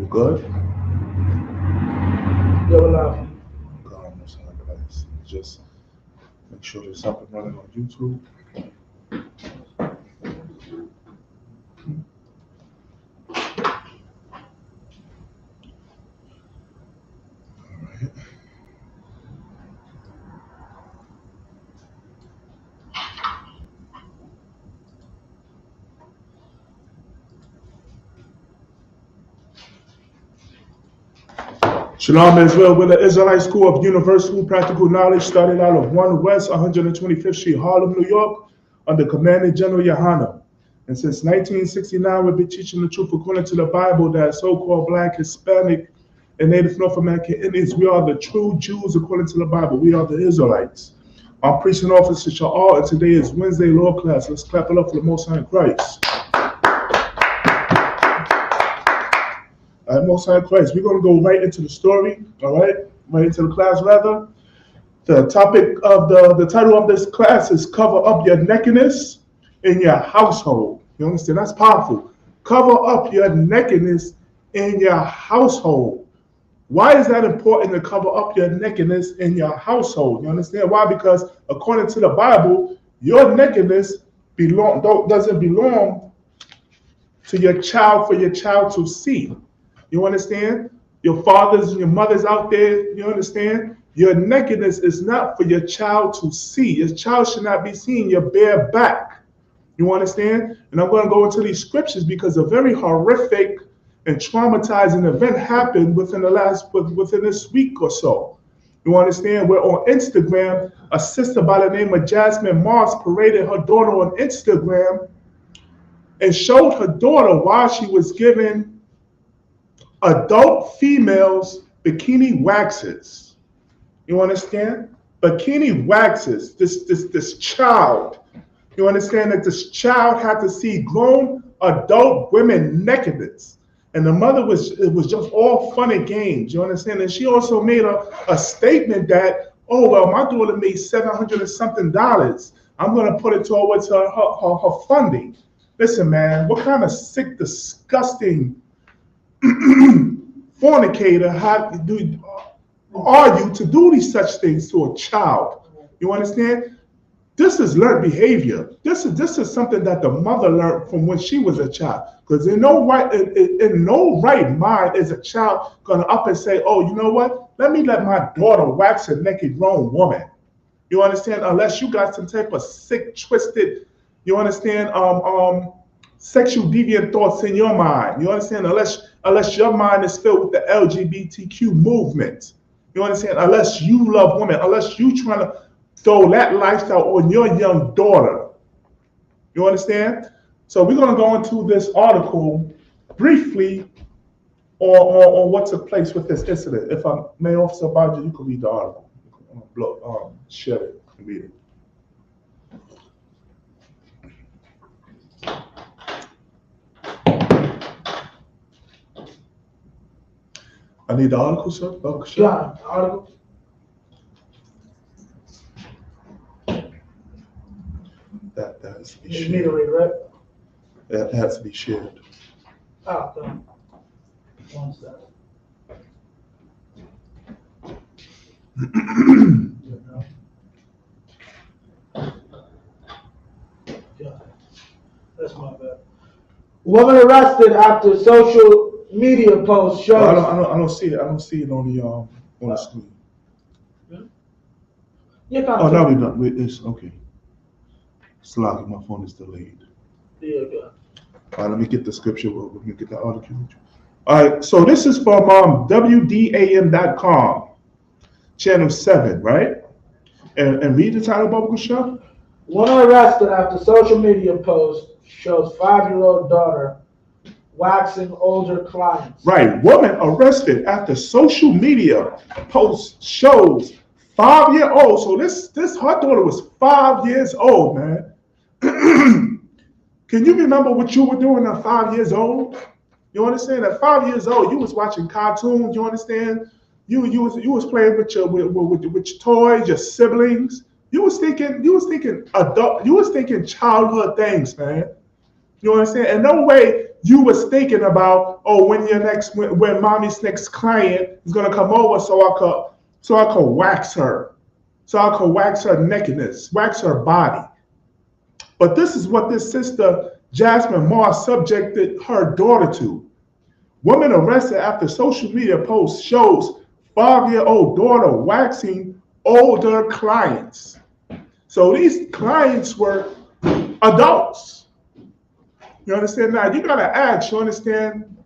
Good? Yeah, we're live. God, most high Christ. Just make sure there's up and running on YouTube. Alright. Shalom Israel, we're the Israelite School of Universal Practical Knowledge, started out of 1 West 125th Street, Harlem, New York, under Commander General Yohana. And since 1969, we've been teaching the truth according to the Bible that so-called Black, Hispanic, and Native North American Indians, we are the true Jews according to the Bible. We are the Israelites. I'm preaching officer Sha'ar, and today is Wednesday law class. Let's clap it up for the Most High in Christ. All right, Most High Christ. We're going to go right into the story, all right? Right into the class, rather. The topic of the title of this class is Cover Up Your Nakedness in Your Household. You understand? That's powerful. Cover up your nakedness in your household. Why is that important to cover up your nakedness in your household? You understand why? Because according to the Bible, your nakedness doesn't belong to your child for your child to see. You understand? Your fathers and your mothers out there, you understand? Your nakedness is not for your child to see. Your child should not be seeing your bare back. You understand? And I'm going to go into these scriptures because a very horrific and traumatizing event happened within this week or so. You understand? Where on Instagram, a sister by the name of Jasmine Moss paraded her daughter on Instagram and showed her daughter while she was giving adult females bikini waxes. You understand? Bikini waxes. This child. You understand that this child had to see grown adult women nakedness. And the mother it was just all fun and games. You understand? And she also made a statement that, oh, well, my daughter made $700 and something. I'm going to put it towards her funding. Listen, man, what kind of sick, disgusting fornicator are you to do these such things to a child? You understand? This is learned behavior. This is something that the mother learned from when she was a child. Because in no right mind is a child gonna up and say, oh, you know what? Let my daughter wax a naked grown woman. You understand? Unless you got some type of sick, twisted, you understand, sexual deviant thoughts in your mind. You understand? Unless your mind is filled with the LGBTQ movement. You understand? Unless you love women, unless you trying to throw that lifestyle on your young daughter. You understand? So we're going to go into this article briefly on what took place with this incident. If I may, Officer Baja, you can read the article. Share it and read it. I need the article, sir. Yeah, the article. That has to be You shared. need to read, right? That has to be shared. Oh, okay. One second. Yeah, that's my bad. Woman arrested after social media post shows. Well, I don't see it. I don't see it on the screen. Yeah, oh, now we're done. It's okay. Slack, my phone is delayed. Yeah, good. All right, let me get the scripture. Let me get the article. All right, so this is from WDAM.com, channel 7, right? And read the title, Baba Kushab. Woman arrested after social media post shows 5-year-old daughter waxing older clients. Right, woman arrested after social media post shows 5-year-old. So this her daughter was 5 years old, man. Can you remember what you were doing at 5 years old? You understand? At 5 years old, you was watching cartoons. You understand? You was playing with your toys, your siblings. You was thinking adult. You was thinking childhood things, man. You understand? And no way you was thinking about, oh, when mommy's next client is gonna come over, so I could wax her, so I could wax her nakedness, wax her body. But this is what this sister Jasmine Moss subjected her daughter to. Woman arrested after social media post shows 5-year-old daughter waxing older clients. So these clients were adults. You understand? Now you gotta ask, you understand,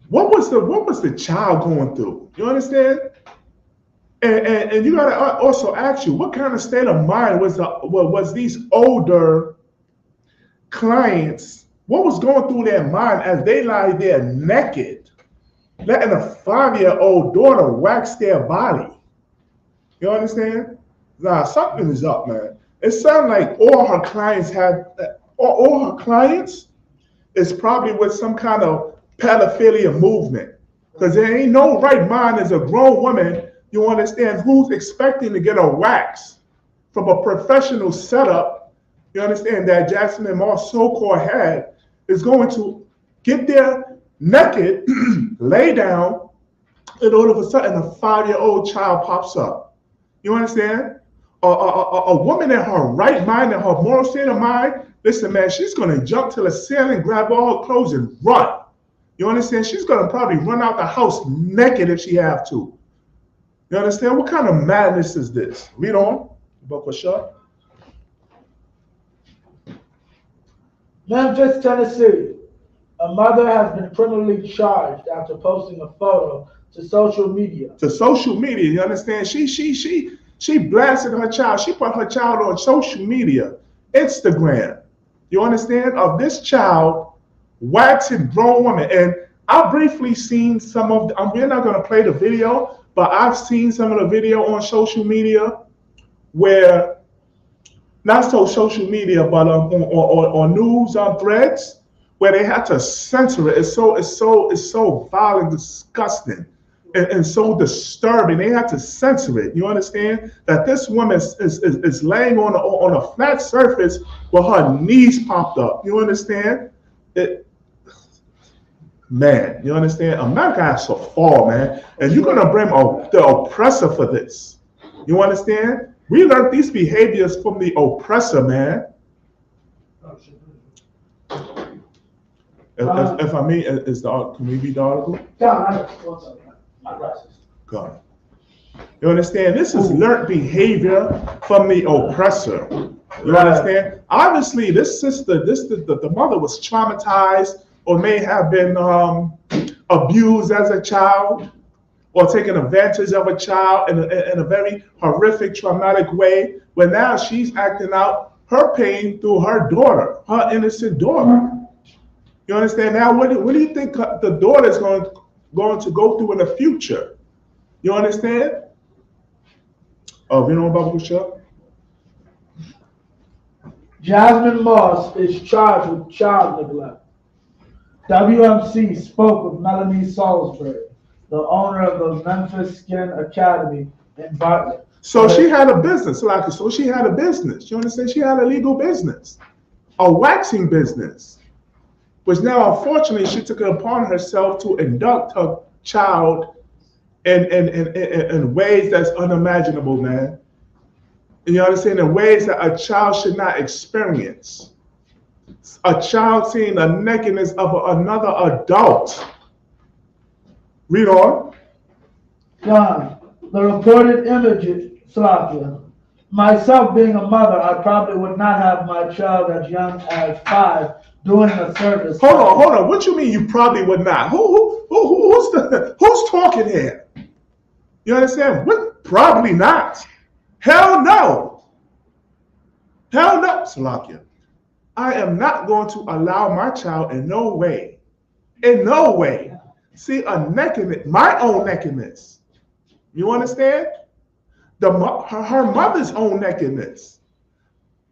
what was the child going through? You understand? And you gotta also ask you, what kind of state of mind was these older clients, what was going through their mind as they lie there naked, letting a 5-year-old daughter wax their body? You understand? Nah, something is up, man. It sounds like all her clients is probably with some kind of pedophilia movement. Because there ain't no right mind as a grown woman, you understand, who's expecting to get a wax from a professional setup, you understand, that Jasmine Moss so-called had, is going to get there naked, lay down, and all of a sudden a 5-year-old child pops up. You understand? A woman in her right mind, in her moral state of mind, listen, man, she's going to jump to the ceiling, grab all her clothes, and run. You understand? She's going to probably run out the house naked if she have to. You understand? What kind of madness is this? Read on. Memphis, Tennessee. A mother has been criminally charged after posting a photo to social media. To social media, you understand? She blasted her child. She put her child on social media, Instagram. You understand? Of this child waxing grown women. And I briefly seen some of. We're not going to play the video, but I've seen some of the video on social media where, not so social media, but on news threads, where they had to censor it. It's so vile and disgusting. And so disturbing. They had to censor it. You understand? That this woman is laying on a flat surface with her knees popped up. You understand? Man, you understand? America has to fall, man. And you're going to blame the oppressor for this. You understand? We learned these behaviors from the oppressor, man. If I mean, can we read the article? God. You understand? This is learned behavior from the oppressor. You understand? Obviously, this sister, the mother was traumatized or may have been abused as a child or taken advantage of a child in a very horrific, traumatic way, where now she's acting out her pain through her daughter, her innocent daughter. You understand? Now, what do you think the daughter is going to go through in the future? You understand? Oh, you know about Bishop? Jasmine Moss is charged with child neglect. WMC spoke with Melanie Salisbury, the owner of the Memphis Skin Academy in Bartlett. So she had a business, so she had a business. You understand? She had a legal business, a waxing business, which now, unfortunately, she took it upon herself to induct her child in ways that's unimaginable, man. And you understand? In ways that a child should not experience. A child seeing the nakedness of another adult. Read on. John, the reported images, Slovakia. Myself being a mother, I probably would not have my child as young as 5 doing a service. Hold on. What you mean you probably would not? Who's talking here? You understand? What? Probably not. Hell no. Hell no, Slovakia. I am not going to allow my child in no way, see a nakedness, my own nakedness. You understand? Her mother's own nakedness,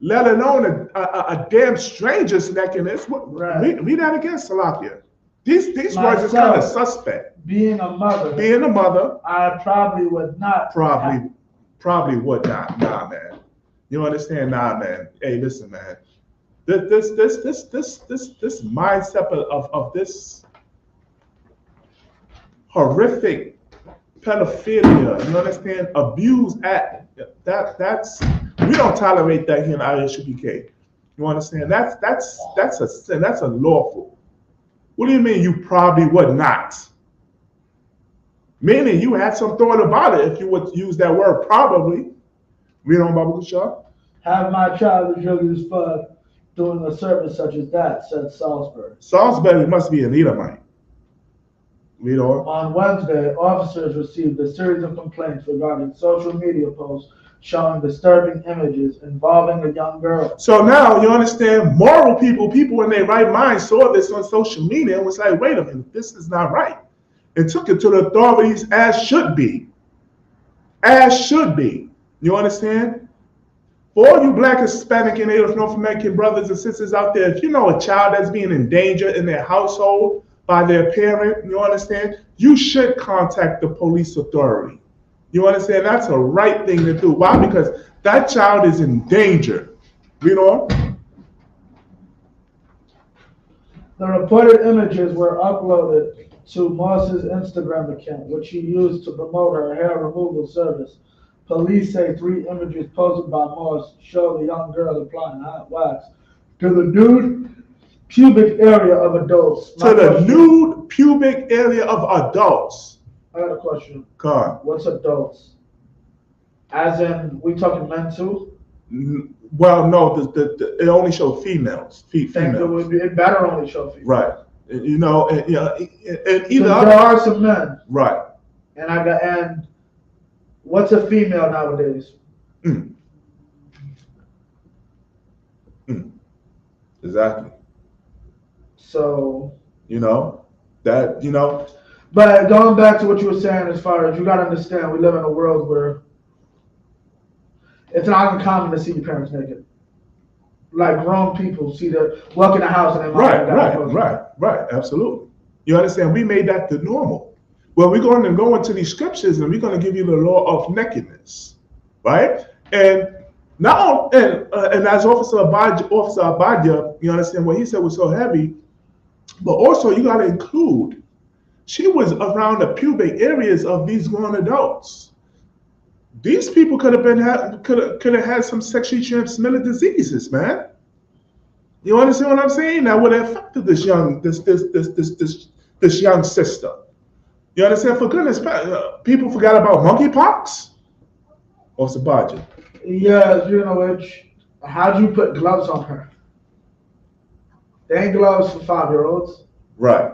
let alone a damn stranger's nakedness. Right. Read that again, Salakia. These words is kind of suspect. Being a mother, I probably would not. Probably would not. Nah, man. You understand? Nah, man. Hey, listen, man. This mindset of this horrific pedophilia, you understand, abuse act. That's we don't tolerate that here in ISUPK. You understand? That's a sin. That's unlawful. What do you mean you probably would not? Meaning you had some thought about it if you would use that word probably. Read on Bible Shaw. Have my child as young as 5 doing a service such as that, said Salisbury. Salisbury must be an Edomite. Read on. On Wednesday, officers received a series of complaints regarding social media posts showing disturbing images involving a young girl. So now you understand, moral people in their right mind saw this on social media and was like, wait a minute, this is not right. And took it to the authorities as should be. As should be. You understand? For all you Black, Hispanic, and Native North American brothers and sisters out there, if you know a child that's being endangered in their household by their parent, you understand, you should contact the police authority. You understand? That's a right thing to do. Why? Because that child is in danger. Read on. The reported images were uploaded to Moss's Instagram account, which he used to promote her hair removal service. Police say 3 images posted by Moss show the young girl applying hot wax to the nude pubic area of adults. To the nude pubic area of adults. I got a question. God. What's adults? As in, we talking men too? Well, no, it only shows females. Females. It better only show females. Right. You know, and either there are some men. Right. And what's a female nowadays? Exactly. So. But going back to what you were saying, as far as you got to understand, we live in a world where it's not uncommon to see your parents naked. Like grown people walk in the house and they Right, absolutely. You understand? We made that the normal. Well, we're going to go into these scriptures and we're going to give you the law of nakedness, right? And now, and as Officer Abadia, you understand what he said was so heavy, but also you got to include, she was around the pubic areas of these grown adults. These people could have had some sexually transmitted diseases, man. You understand what I'm saying? That would have affected this young sister. You understand? For goodness, people forgot about monkeypox. Or Sabaji. Yeah, you know which. How'd you put gloves on her? They ain't gloves for 5-year-olds. Right.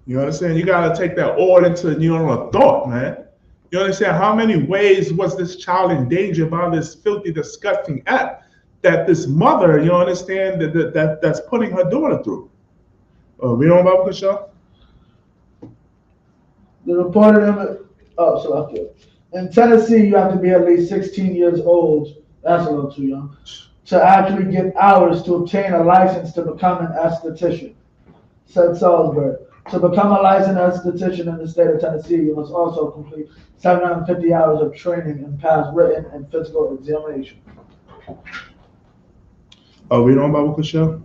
You understand? You gotta take that all into a thought, man. You understand how many ways was this child in danger by this filthy, disgusting act that this mother, you understand, that's putting her daughter through? We don't know about Michelle? The reported image. In Tennessee, you have to be at least 16 years old. That's a little too young. To actually get hours to obtain a license to become an esthetician, said Salisbury. To become a licensed esthetician in the state of Tennessee, you must also complete 750 hours of training and pass written and physical examination. We don't know about Michelle?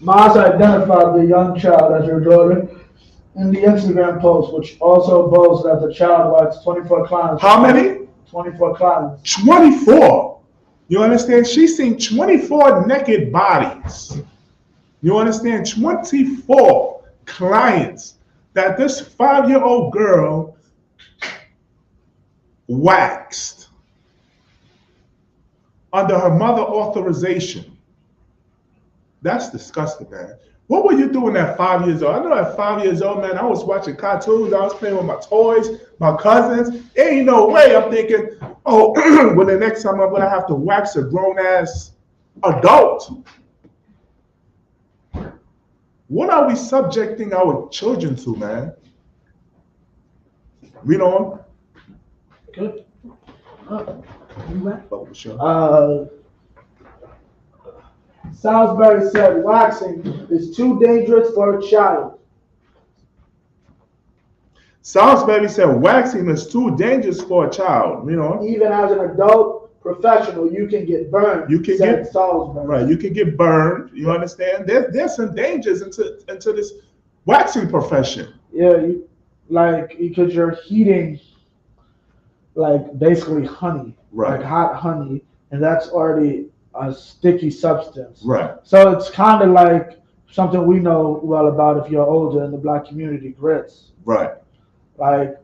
Moss identified the young child as her daughter in the Instagram post, which also boasts that the child waxed 24 clients. How many? 24 clients. 24. You understand? She's seen 24 naked bodies. You understand? 24 clients that this 5-year-old girl waxed under her mother authorization. That's disgusting, man. What were you doing at 5 years old? I know at 5 years old, man, I was watching cartoons. I was playing with my toys, my cousins. Ain't no way I'm thinking, well, the next time I'm going to have to wax a grown-ass adult. What are we subjecting our children to, man? Read on. Good. Salisbury said waxing is too dangerous for a child. Salisbury said waxing is too dangerous for a child. You know, Even as an adult professional, you can get burned. You can said get- Salisbury. right? You can get burned. You understand? There's some dangers into this waxing profession. Yeah, because you're heating like basically honey, Right. like hot honey, and that's already a sticky substance. Right. So it's kind of like something we know well about if you're older in the black community, grits. Right. Like,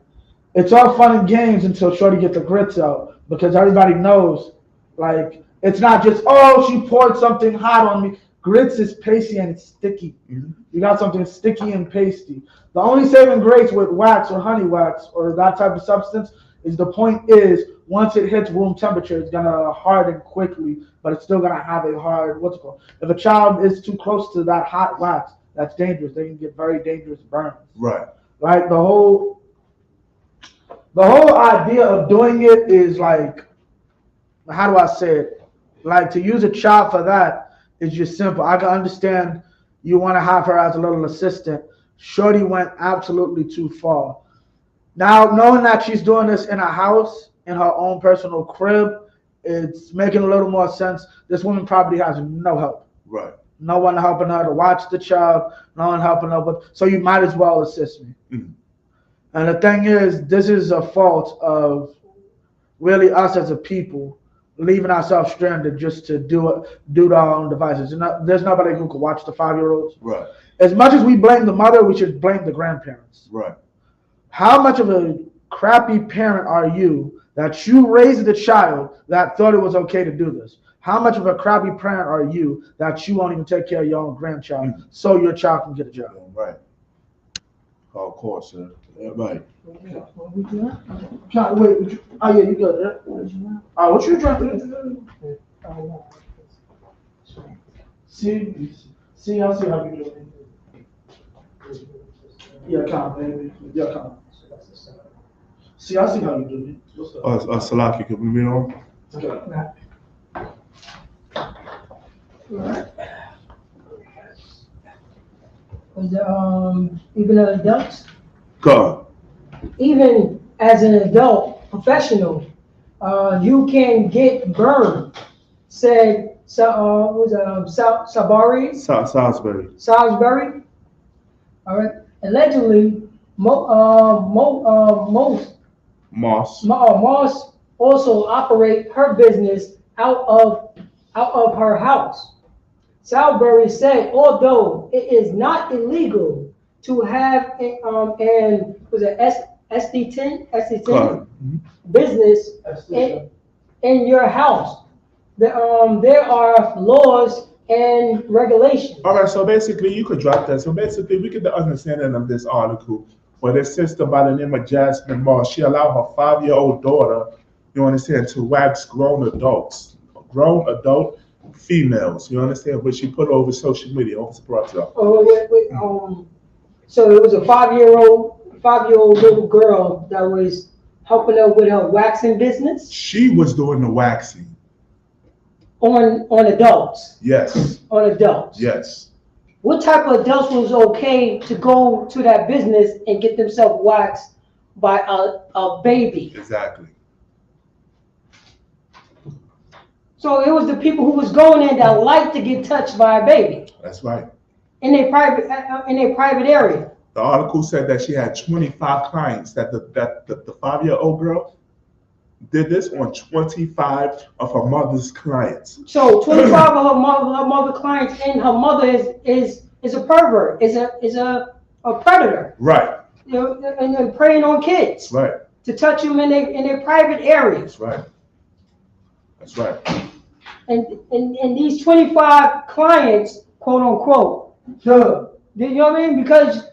it's all fun and games until Shorty get the grits out, because everybody knows, like, it's not just, oh, she poured something hot on me. Grits is pasty and it's sticky. Mhm. You got something sticky and pasty. The only saving grace with wax or honey wax or that type of substance is the point is once it hits room temperature, it's gonna harden quickly, but it's still gonna have a hard, what's it called? If a child is too close to that hot wax, that's dangerous. They can get very dangerous burns. Right. Like the whole idea of doing it is like, how do I say it? Like, to use a child for that is just simple. I can understand you want to have her as a little assistant. Shorty went absolutely too far. Now, knowing that she's doing this in a house, in her own personal crib, it's making a little more sense. This woman probably has no help. Right. No one helping her to watch the child. No one helping her with. So you might as well assist me. Mhm. And the thing is, this is a fault of really us as a people leaving ourselves stranded just to do to our own devices. There's nobody who can watch the 5-year-olds. Right. As much as we blame the mother, we should blame the grandparents. Right. How much of a crappy parent are you that you raised a child that thought it was okay to do this? How much of a crappy parent are you that you won't even take care of your own grandchild so your child can get a job? Right. Oh, of course, sir. Yeah, right. Can't wait. Oh yeah, you good. What you drinking? See, I see how you do it. Yeah, come, baby. Yeah, come. See, I see how you do it. What's up? Salaki, can we be on? Even adults, Go. even as an adult professional, you can get burned. Said Sabari, Salisbury. Salisbury. All right. Allegedly, Moss also operate her business out of her house. Salisbury said, although it is not illegal to have SD10 business in your house, there are laws and regulations. All right, so basically you could drop that. So basically we get the understanding of this article where this sister by the name of Jasmine Moss, she allowed her 5-year-old daughter, you understand, to wax grown adult females, you understand, which she put over social media, over Sparta. Oh, wait. So it was a 5-year-old little girl that was helping her with her waxing business She was doing the waxing. on adults. Yes. On adults. Yes. What type of adults was okay to go to that business and get themselves waxed by a baby? Exactly. So it was the people who was going in that liked to get touched by a baby That's right. in their private area. The article said that she had 25 clients, that the 5-year-old girl did this on 25 of her mother's clients. So 25 of her mother clients, and her mother is a pervert, is a predator. Right. You know, and preying on kids. Right. To touch them in their private areas. That's right. That's right. And these 25 clients, quote unquote, you know what I mean? Because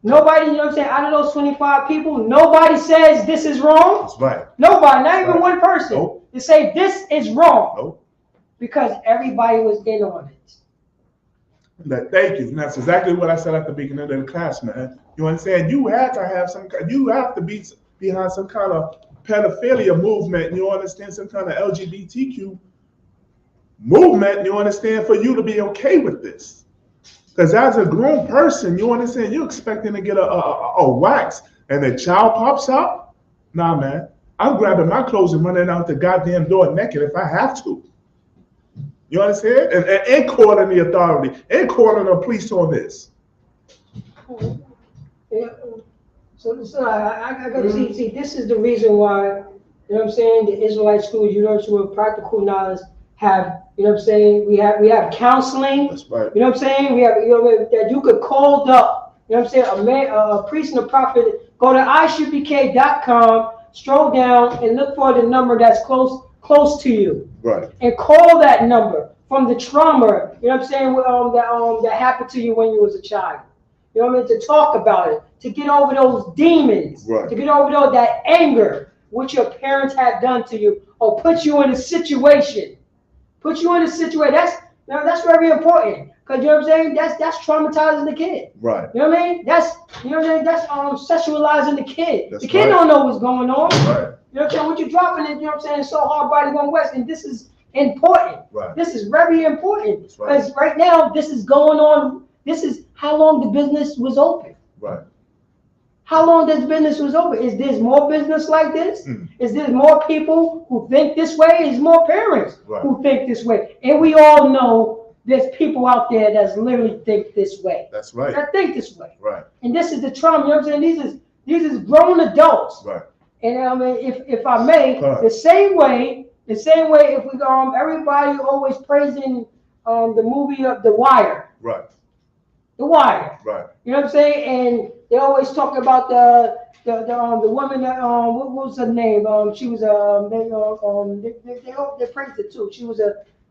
nobody, you know what I'm saying, out of those 25 people, nobody says this is wrong. That's right. Nobody, not even one person, Nope. to say this is wrong. Nope. Because everybody was in on it. Thank you. And that's exactly what I said at the beginning of the class, man. You understand? You have to be behind some kind of pedophilia movement. You understand? Some kind of LGBTQ movement. You understand? For you to be okay with this. Because as a grown person, you understand, you're expecting to get a wax and the child pops up, nah, man, I'm grabbing my clothes and running out the goddamn door naked if I have to. You understand? And calling the authority, and calling the police on this. Yeah. So I got to see, this is the reason why, you know what I'm saying, the Israelite schools, University of Practical Knowledge have, you know what I'm saying, we have counseling. That's right. You know what I'm saying? We have, you know, that you could call up, you know what I'm saying, a priest and a prophet, go to isupk.com, stroll down and look for the number that's close to you. Right. And call that number from the trauma, you know what I'm saying, that happened to you when you was a child. You know what I mean? To talk about it, to get over those demons, right. to get over that anger, which your parents had done to you, or put you in a situation. Put you in a situation. That's very important. Because you know what I'm saying? That's traumatizing the kid. Right. You know what I mean? That's sexualizing the kid. That's the kid don't know what's going on. Right. You know what I'm saying? What you dropping it, you know what I'm saying? So hard body going west, and this is important. Right. This is very important. Because right now this is going on. This is how long the business was open. Right. How long this business was open? Is there more business like this? Is there more people who think this way? Is more parents who think this way? And we all know there's people out there that literally think this way. That's right. That think this way. Right. And this is the trauma. You know what I'm saying? These is grown adults. Right. And I mean, if I may, the same way, if we everybody always praising the movie of The Wire. Right. The Wire. Right. You know what I'm saying? And they always talk about the woman that what was her name? She was they praised it too. She was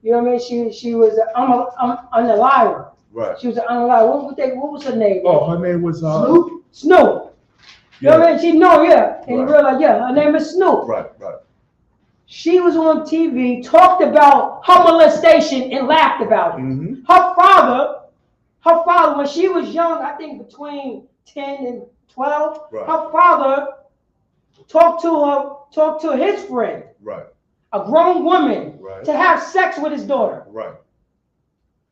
you know what I mean? She was unalive. Right. She was an unalive. What was her name? Oh, her name was Snoop. You know what I mean? She in real life, her name is Snoop. Right. Right. She was on TV, talked about her molestation and laughed about it. Mm-hmm. Her father, when she was young, I think between 10 and 12, her father talked to his friend, a grown woman, to have sex with his daughter. Right.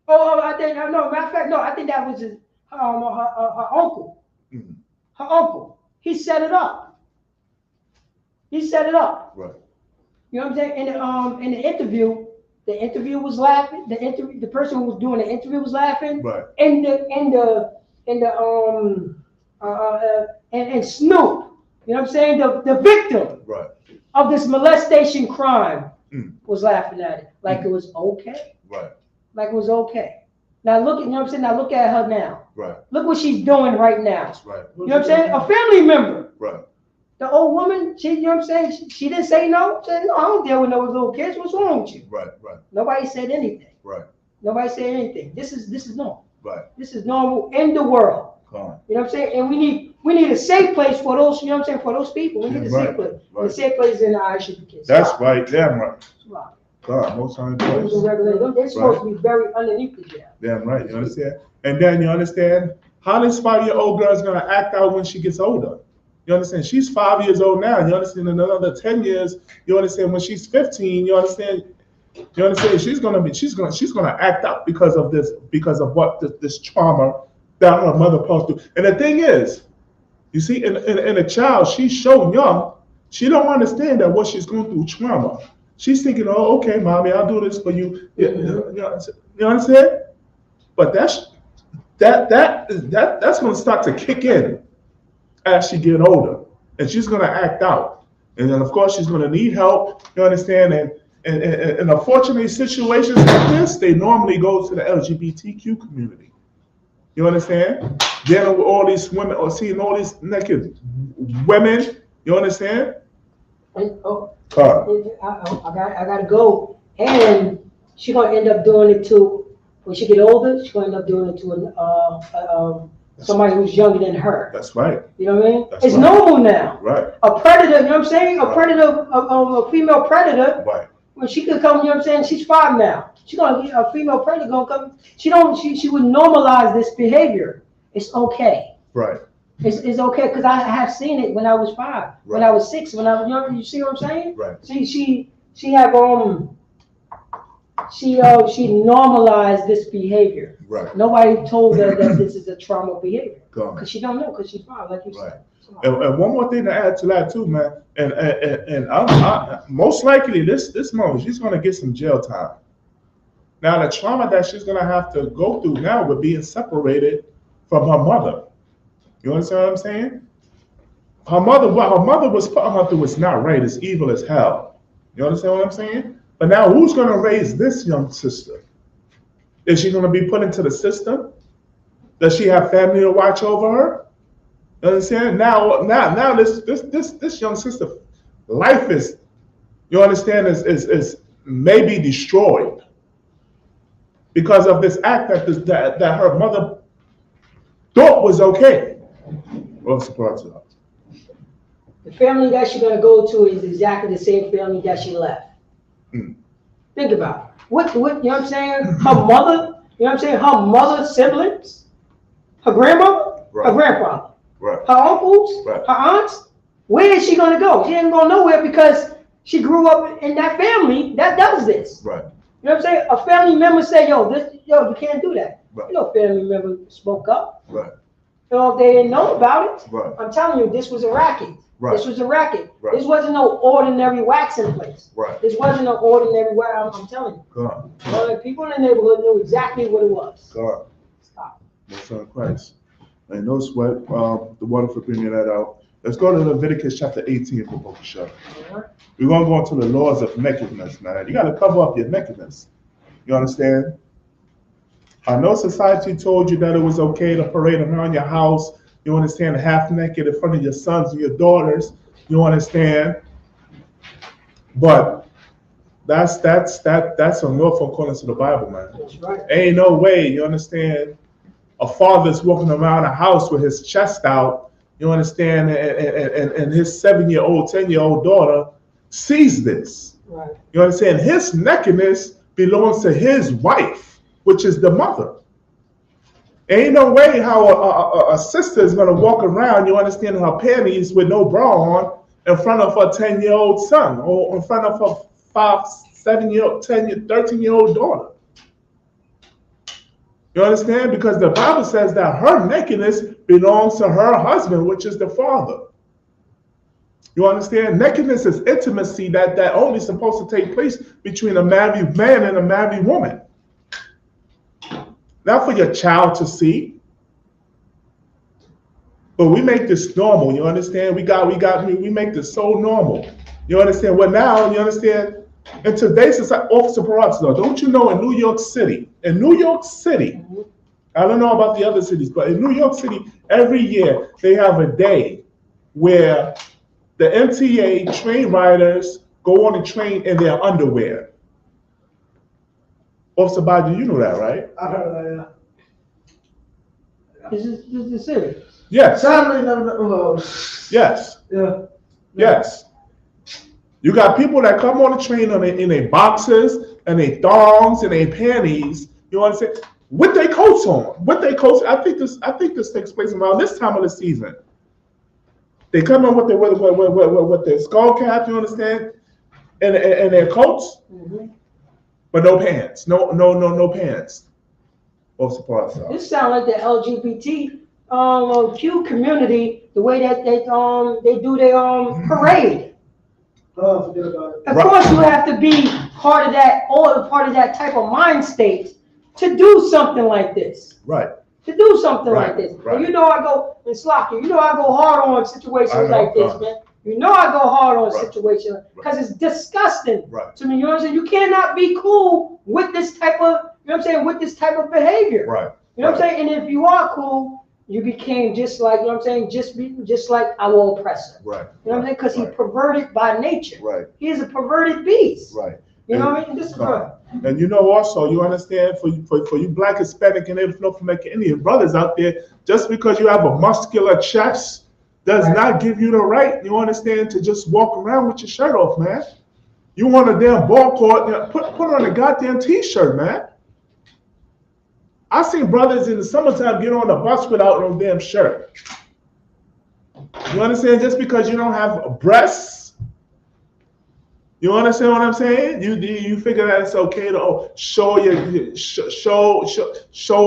Oh, I think I think that was her uncle. Mm-hmm. Her uncle. He set it up. Right. You know what I'm saying? In the interview was laughing. The person who was doing the interview was laughing. Right. And Snoop, you know what I'm saying? The victim of this molestation crime was laughing at it like it was okay. Right. Like it was okay. Now look at, you know what I'm saying? Now look at her now. Right. Look what she's doing right now. That's right. You know what I'm saying? A family member. Right. The old woman, you know what I'm saying? She didn't say no. She said, no, I don't deal with no little kids. What's wrong with you? Right. Right. Nobody said anything. Right. Nobody said anything. This is normal. Right. This is normal in the world. You know what I'm saying? And we need a safe place for those, you know what I'm saying, for those people. We need a safe place. Right. The safe place in the Isupk. That's right. Damn right. Right. God, most times. They're supposed to be buried underneath the jail. Damn right. You understand? And then you understand how this 5-year-old girl is gonna act out when she gets older. You understand? She's 5 years old now. You understand? In another 10 years, you understand? When she's 15, you understand? You understand? She's gonna act out because of this trauma that her mother passed through. And the thing is, you see, in a child, she's so young, she don't understand that what she's going through trauma. She's thinking, oh, okay, mommy, I'll do this for you. You understand? But that's gonna start to kick in as she get older, and she's gonna act out, and then of course she's gonna need help. You understand? And unfortunately, situations like this, they normally go to the LGBTQ community. You understand? Dealing with all these women or seeing all these naked women. You understand? And, I gotta go, and she's gonna end up doing it to, when she get older, she's gonna end up doing it to somebody who's younger than her. That's right. You know what I mean? That's it's right. Normal now. Right. A predator, you know what I'm saying? A predator, a female predator. Right. When she could come, you know what I'm saying? She's 5 now. She's gonna be a female predator gonna come. She would normalize this behavior. It's okay. Right. It's okay, because I have seen it when I was 5, right. When I was 6, when I was young. You see what I'm saying? Right. She normalized this behavior. Right. Nobody told her that this is a trauma behavior. Because she don't know, because she's 5, like you said. And one more thing to add to that too, man. And I most likely this mom, she's gonna get some jail time. Now the trauma that she's gonna have to go through now with being separated from her mother. You understand what I'm saying? What her mother was putting her through is not right. It's evil as hell. You understand what I'm saying? But now who's gonna raise this young sister? Is she gonna be put into the system? Does she have family to watch over her? You understand? Now this young sister, life is, you understand, is maybe destroyed because of this act that her mother thought was okay. What's the problem? The family that she's gonna go to is exactly the same family that she left. Think about it. What you know what I'm saying? Her mother, you know what I'm saying? Her mother's siblings, her grandmother, her grandfather, her uncles, her aunts. Where is she gonna go? She ain't going nowhere because she grew up in that family that does this. Right. You know what I'm saying? A family member say, yo, you can't do that. Right. You know, family member spoke up. Right. You know, if they didn't know about it, right. I'm telling you, this was a racket. Right. This was a racket. Right. This wasn't no ordinary waxing place. Right. This wasn't no ordinary wax. I'm telling you. God. People in the neighborhood knew exactly what it was. God. Stop. My son Christ. And no sweat. The water for bringing that out. Let's go to Leviticus chapter 18 for book show. We're going to go into the laws of nakedness, man. You got to cover up your nakedness. You understand? I know society told you that it was okay to parade around your house. You understand, half naked in front of your sons and your daughters. You understand? But that's unlawful according to the Bible, man. That's right. Ain't no way, you understand, a father's walking around a house with his chest out, you understand, and his 7-year-old, 10-year-old daughter sees this. Right. You understand? His nakedness belongs to his wife, which is the mother. Ain't no way how a sister is going to walk around, you understand, in her panties with no bra on in front of her 10-year-old son or in front of her 5, 7-year-old, 13-year-old daughter. You understand? Because the Bible says that her nakedness belongs to her husband, which is the father. You understand? Nakedness is intimacy that only supposed to take place between a married man and a married woman. Not for your child to see. But we make this normal, you understand? We make this so normal. You understand? Well, now, you understand? In today's society, Officer Perazzo, don't you know in New York City, I don't know about the other cities, but in New York City, every year they have a day where the MTA train riders go on the train in their underwear. Officer Baji, you know that, right? I heard that, yeah. This is serious. Yes. Sadly, no. Yes. Yeah. Yes. You got people that come on the train in their boxers and their thongs and their panties, you understand, with their coats on. With their coats. I think this takes place around this time of the season. They come in with their skull cap, you understand, and their coats, but no pants. No pants. This sounds like the LGBT Q community, the way that they do their parade. Oh, forget about it. Of course, you have to be part of that type of mind state to do something like this. Right. To do something like this. Right. And you know I go in Slocky, you know I go hard on situations like this, man. You know I go hard on situations because it's disgusting to me. You know what I'm saying? You cannot be cool with this type of, you know what I'm saying, with this type of behavior. Right. You know what I'm saying? And if you are cool, you became just like, you know what I'm saying, just like our oppressor. Right. You know what I'm saying? Because he's perverted by nature. Right. He is a perverted beast. Right. You know what I mean? This is right. And you know also, you understand, for you Black, Hispanic, and North American Indian brothers out there, just because you have a muscular chest does not give you the right, you understand, to just walk around with your shirt off, man. You want a damn ball court, put on a goddamn t-shirt, man. I seen brothers in the summertime get on the bus without no damn shirt. You understand? Just because you don't have breasts, you understand what I'm saying? You figure that it's okay to show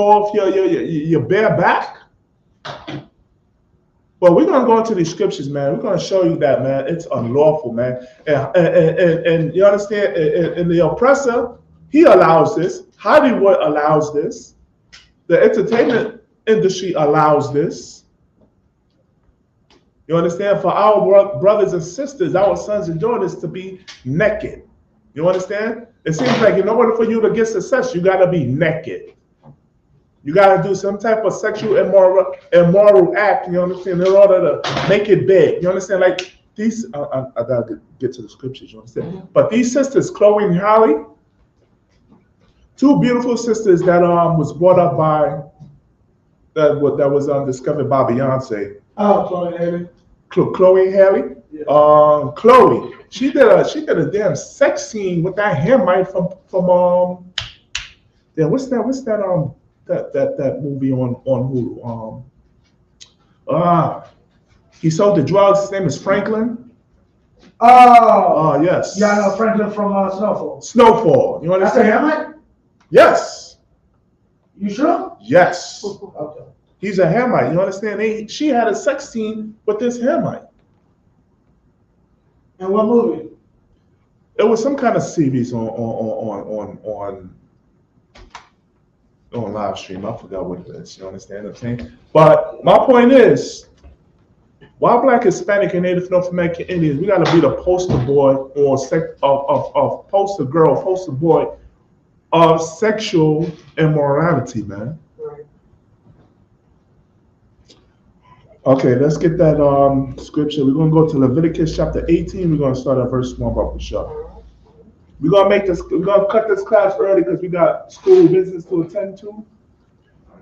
off your bare back? Well, we're gonna go into these scriptures, man. We're gonna show you that, man. It's unlawful, man. And you understand? And the oppressor, he allows this. Hollywood allows this. The entertainment industry allows this. You understand? For our brothers and sisters, our sons and daughters to be naked. You understand? It seems like in order for you to get success, you gotta be naked. You gotta do some type of sexual immoral act, you understand, in order to make it big. You understand? Like these, I gotta get to the scriptures, you understand? But these sisters, Chloe and Holly, two beautiful sisters that was brought up by, that was discovered by Beyonce. Oh, Chloe and Haley. Chloe and Haley. Yeah. Chloe, she did a damn sex scene with that Hamite from yeah, what's that movie on Hulu? He sold the drugs. His name is Franklin. Oh. Yes. Yeah, I know Franklin from Snowfall. Snowfall. You understand? That's a Hamite? Yes. You sure? Yes. Okay. He's a Hamite. You understand? She had a sex scene with this Hamite. And what movie? It was some kind of series on live stream. I forgot what it is. You understand what I'm saying? But my point is, while Black, Hispanic, and Native North American Indians, we gotta be the poster boy or poster girl, poster boy of sexual immorality, man. Right. Okay, let's get that scripture. We're gonna go to Leviticus chapter 18. We're gonna start at verse 1 about the show. We're gonna cut this class early because we got school business to attend to.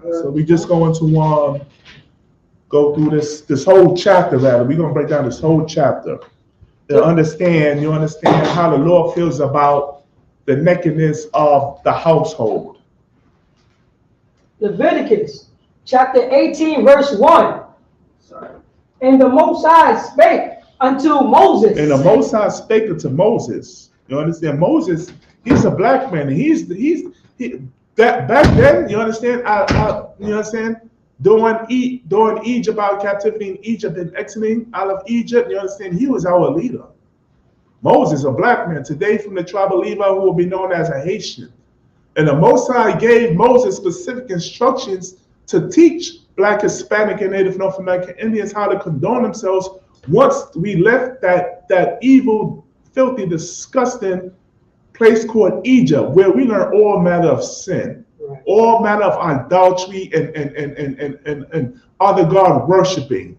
So we just going to go through this whole chapter rather. We're gonna break down this whole chapter to understand how the Lord feels about the nakedness of the household. Leviticus chapter 18, verse 1. And the Most High spake unto Moses. And the Most High spake unto Moses. You understand? Moses, he's a black man. That back then, you understand? You understand? During Egypt, our captivity in Egypt and exiting out of Egypt, you understand? He was our leader. Moses, a black man, today from the tribe of Levi, who will be known as a Haitian. And the Most High gave Moses specific instructions to teach Black, Hispanic, and Native North American Indians how to condone themselves once we left that evil, filthy, disgusting place called Egypt, where we learn all manner of sin, right, all manner of idolatry and other God worshiping.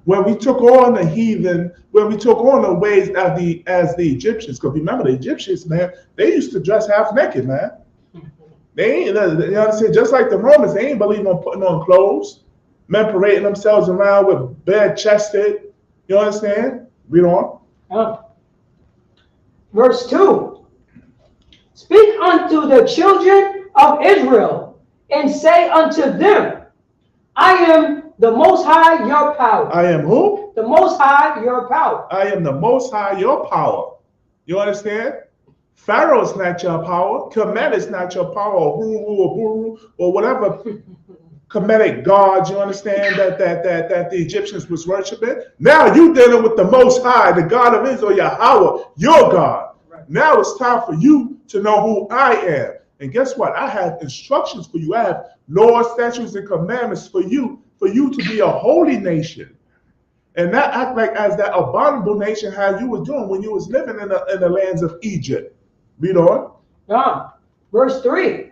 Where we took on the heathen, where we took on the ways as the Egyptians. Because remember, the Egyptians, man, they used to dress half naked, man. They ain't, you understand, just like the Romans, they ain't believe on putting on clothes. Men parading themselves around with bare chested. You understand? Read on. Verse 2. Speak unto the children of Israel, and say unto them, I am the Most High, your power. I am who? The Most High, your power. I am the Most High, your power. You understand? Pharaoh is not your power. Kemet is not your power, or Huru or Buru or whatever Kemetic gods, you understand, that the Egyptians was worshiping. Now you dealing with the Most High, the God of Israel, Yahweh, your God. Right. Now it's time for you to know who I am. And guess what? I have instructions for you. I have laws, statutes, and commandments for you to be a holy nation. And not act like as that abominable nation how you was doing when you was living in the lands of Egypt. Read on. Verse 3.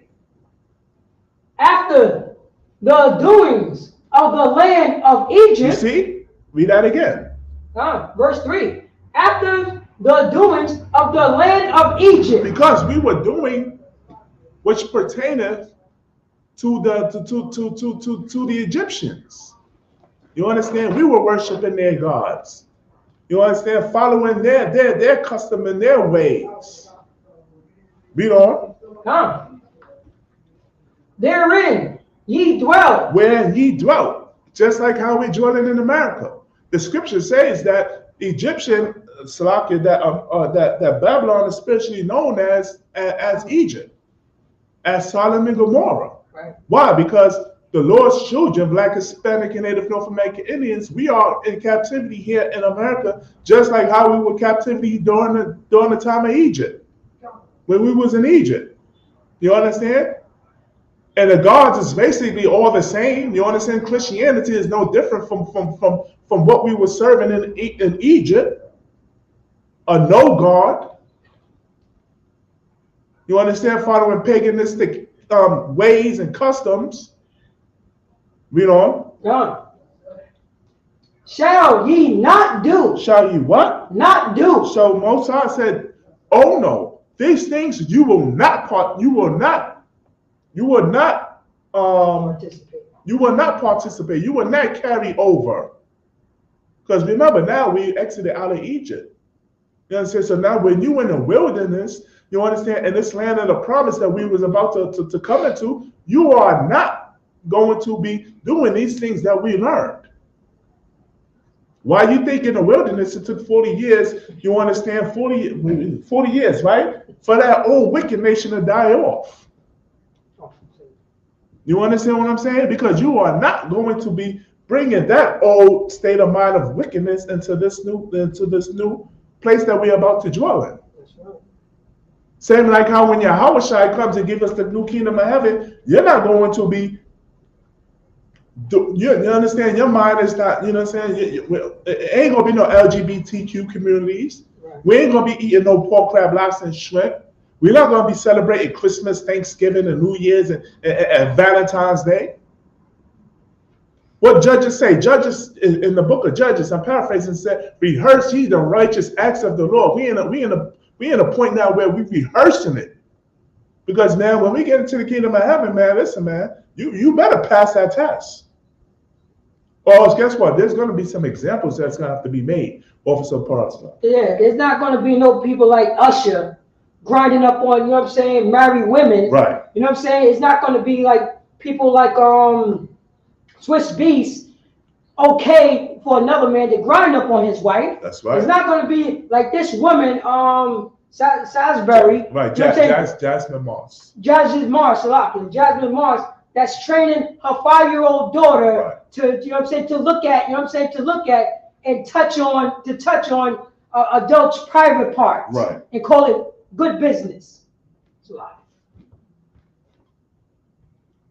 After the doings of the land of Egypt. You see? Read that again. Verse 3. After the doings of the land of Egypt. Because we were doing which pertaineth to the Egyptians. You understand? We were worshiping their gods. You understand? Following their custom and their ways. Read on. Therein ye dwell. Where ye dwelt. Just like how we dwelling in America. The scripture says that Egyptian, that Babylon is spiritually known as Egypt, as Sodom and Gomorrah. Right. Why? Because the Lord's children, Black, Hispanic, and Native North American Indians, we are in captivity here in America, just like how we were captivity during the time of Egypt, when we was in Egypt. You understand? And the gods is basically all the same. You understand? Christianity is no different from what we were serving in Egypt. A no God. You understand? Following paganistic ways and customs. Read on. Done. Shall ye not do? Shall ye what? Not do. So Moses said, "Oh no, these things you will not participate. You will not carry over." Because remember, now we exited out of Egypt. You understand? So now when you in the wilderness, you understand, in this land of the promise that we was about to come into, you are not going to be doing these things that we learned. Why you think in the wilderness it took 40 years, you understand, 40 years, right? For that old wicked nation to die off. You understand what I'm saying? Because you are not going to be bringing that old state of mind of wickedness into this new place that we're about to dwell in. Same like how when Yahushua comes and give us the new kingdom of heaven, you're not going to be, you understand, your mind is not, you know what I'm saying, it ain't going to be no LGBTQ communities. Right. We ain't going to be eating no pork, crab, lobster, and shrimp. We're not going to be celebrating Christmas, Thanksgiving, and New Year's, and Valentine's Day. What Judges say? Judges in the book of Judges, I'm paraphrasing, said, "Rehearse ye the righteous acts of the Lord." We in a point now where we rehearsing it, because now when we get into the kingdom of heaven, man, listen, man, you better pass that test. Or guess what? There's going to be some examples that's going to have to be made off of some parts. Yeah, there's not going to be no people like Usher grinding up on, you know what I'm saying, married women. Right. You know what I'm saying? It's not going to be like people like Swiss Beast, okay for another man to grind up on his wife. That's right. It's not going to be like this woman, Salisbury. Right, you know Jasmine Moss. Jasmine Moss, that's training her 5-year-old daughter right. to, you know what I'm saying, to look at and touch on adults' private parts. Right. And call it good business. It's a lie.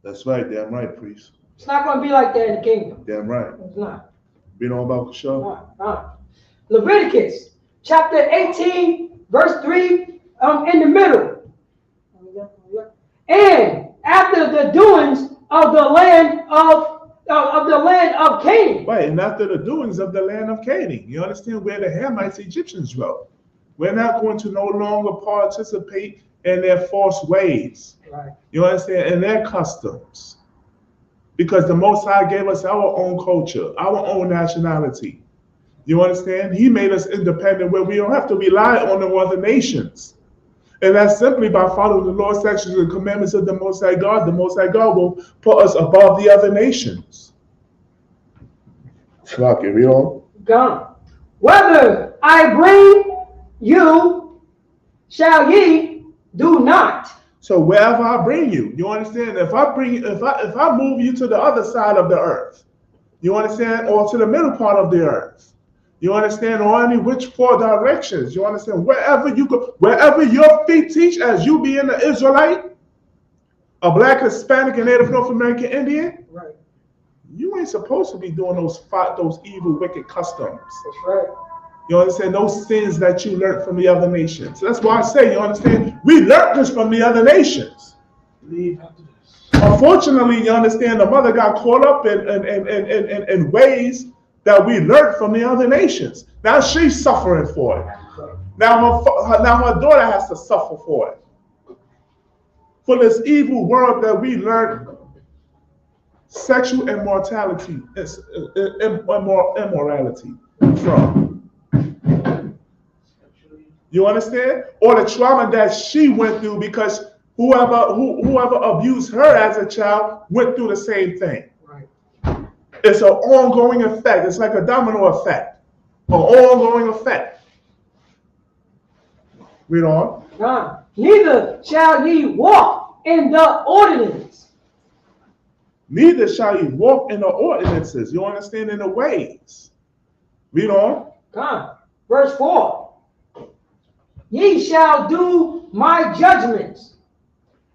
That's right, damn right, priest. It's not going to be like that in the kingdom. Damn right. It's not. Be know about the show. Leviticus chapter 18, verse 3, in the middle. And after the doings of the land of Canaan. Right, and after the doings of the land of Canaan. You understand, where the Hamites, Egyptians dwelt. We're not going to no longer participate in their false ways. Right. You understand? And their customs. Because the Most High gave us our own culture, our own nationality. You understand? He made us independent where we don't have to rely on the other nations. And that's simply by following the Lord's statutes and commandments of the Most High God. The Most High God will put us above the other nations. Fuck it, we all gone. Whether I bring you, shall ye do not. So wherever I bring you, you understand? If I move you to the other side of the earth, you understand, or to the middle part of the earth, you understand, or any which 4 directions, you understand, wherever you go, wherever your feet teach, as you being an Israelite, a Black, Hispanic, and Native North American Indian, right, you ain't supposed to be doing those evil, wicked customs. That's right. You understand? Those sins that you learned from the other nations. That's why I say, you understand, we learned this from the other nations. Leave after this. Unfortunately, you understand, the mother got caught up in ways that we learned from the other nations. Now she's suffering for it. Now her daughter has to suffer for it. For this evil world that we learned sexual immorality from. You understand? Or the trauma that she went through, because whoever abused her as a child went through the same thing. Right. It's an ongoing effect. It's like a domino effect. An ongoing effect. Read on. Neither shall ye walk in the ordinance. Neither shall ye walk in the ordinances. You understand, in the ways. Read on. Come. Verse 4. Ye shall do my judgments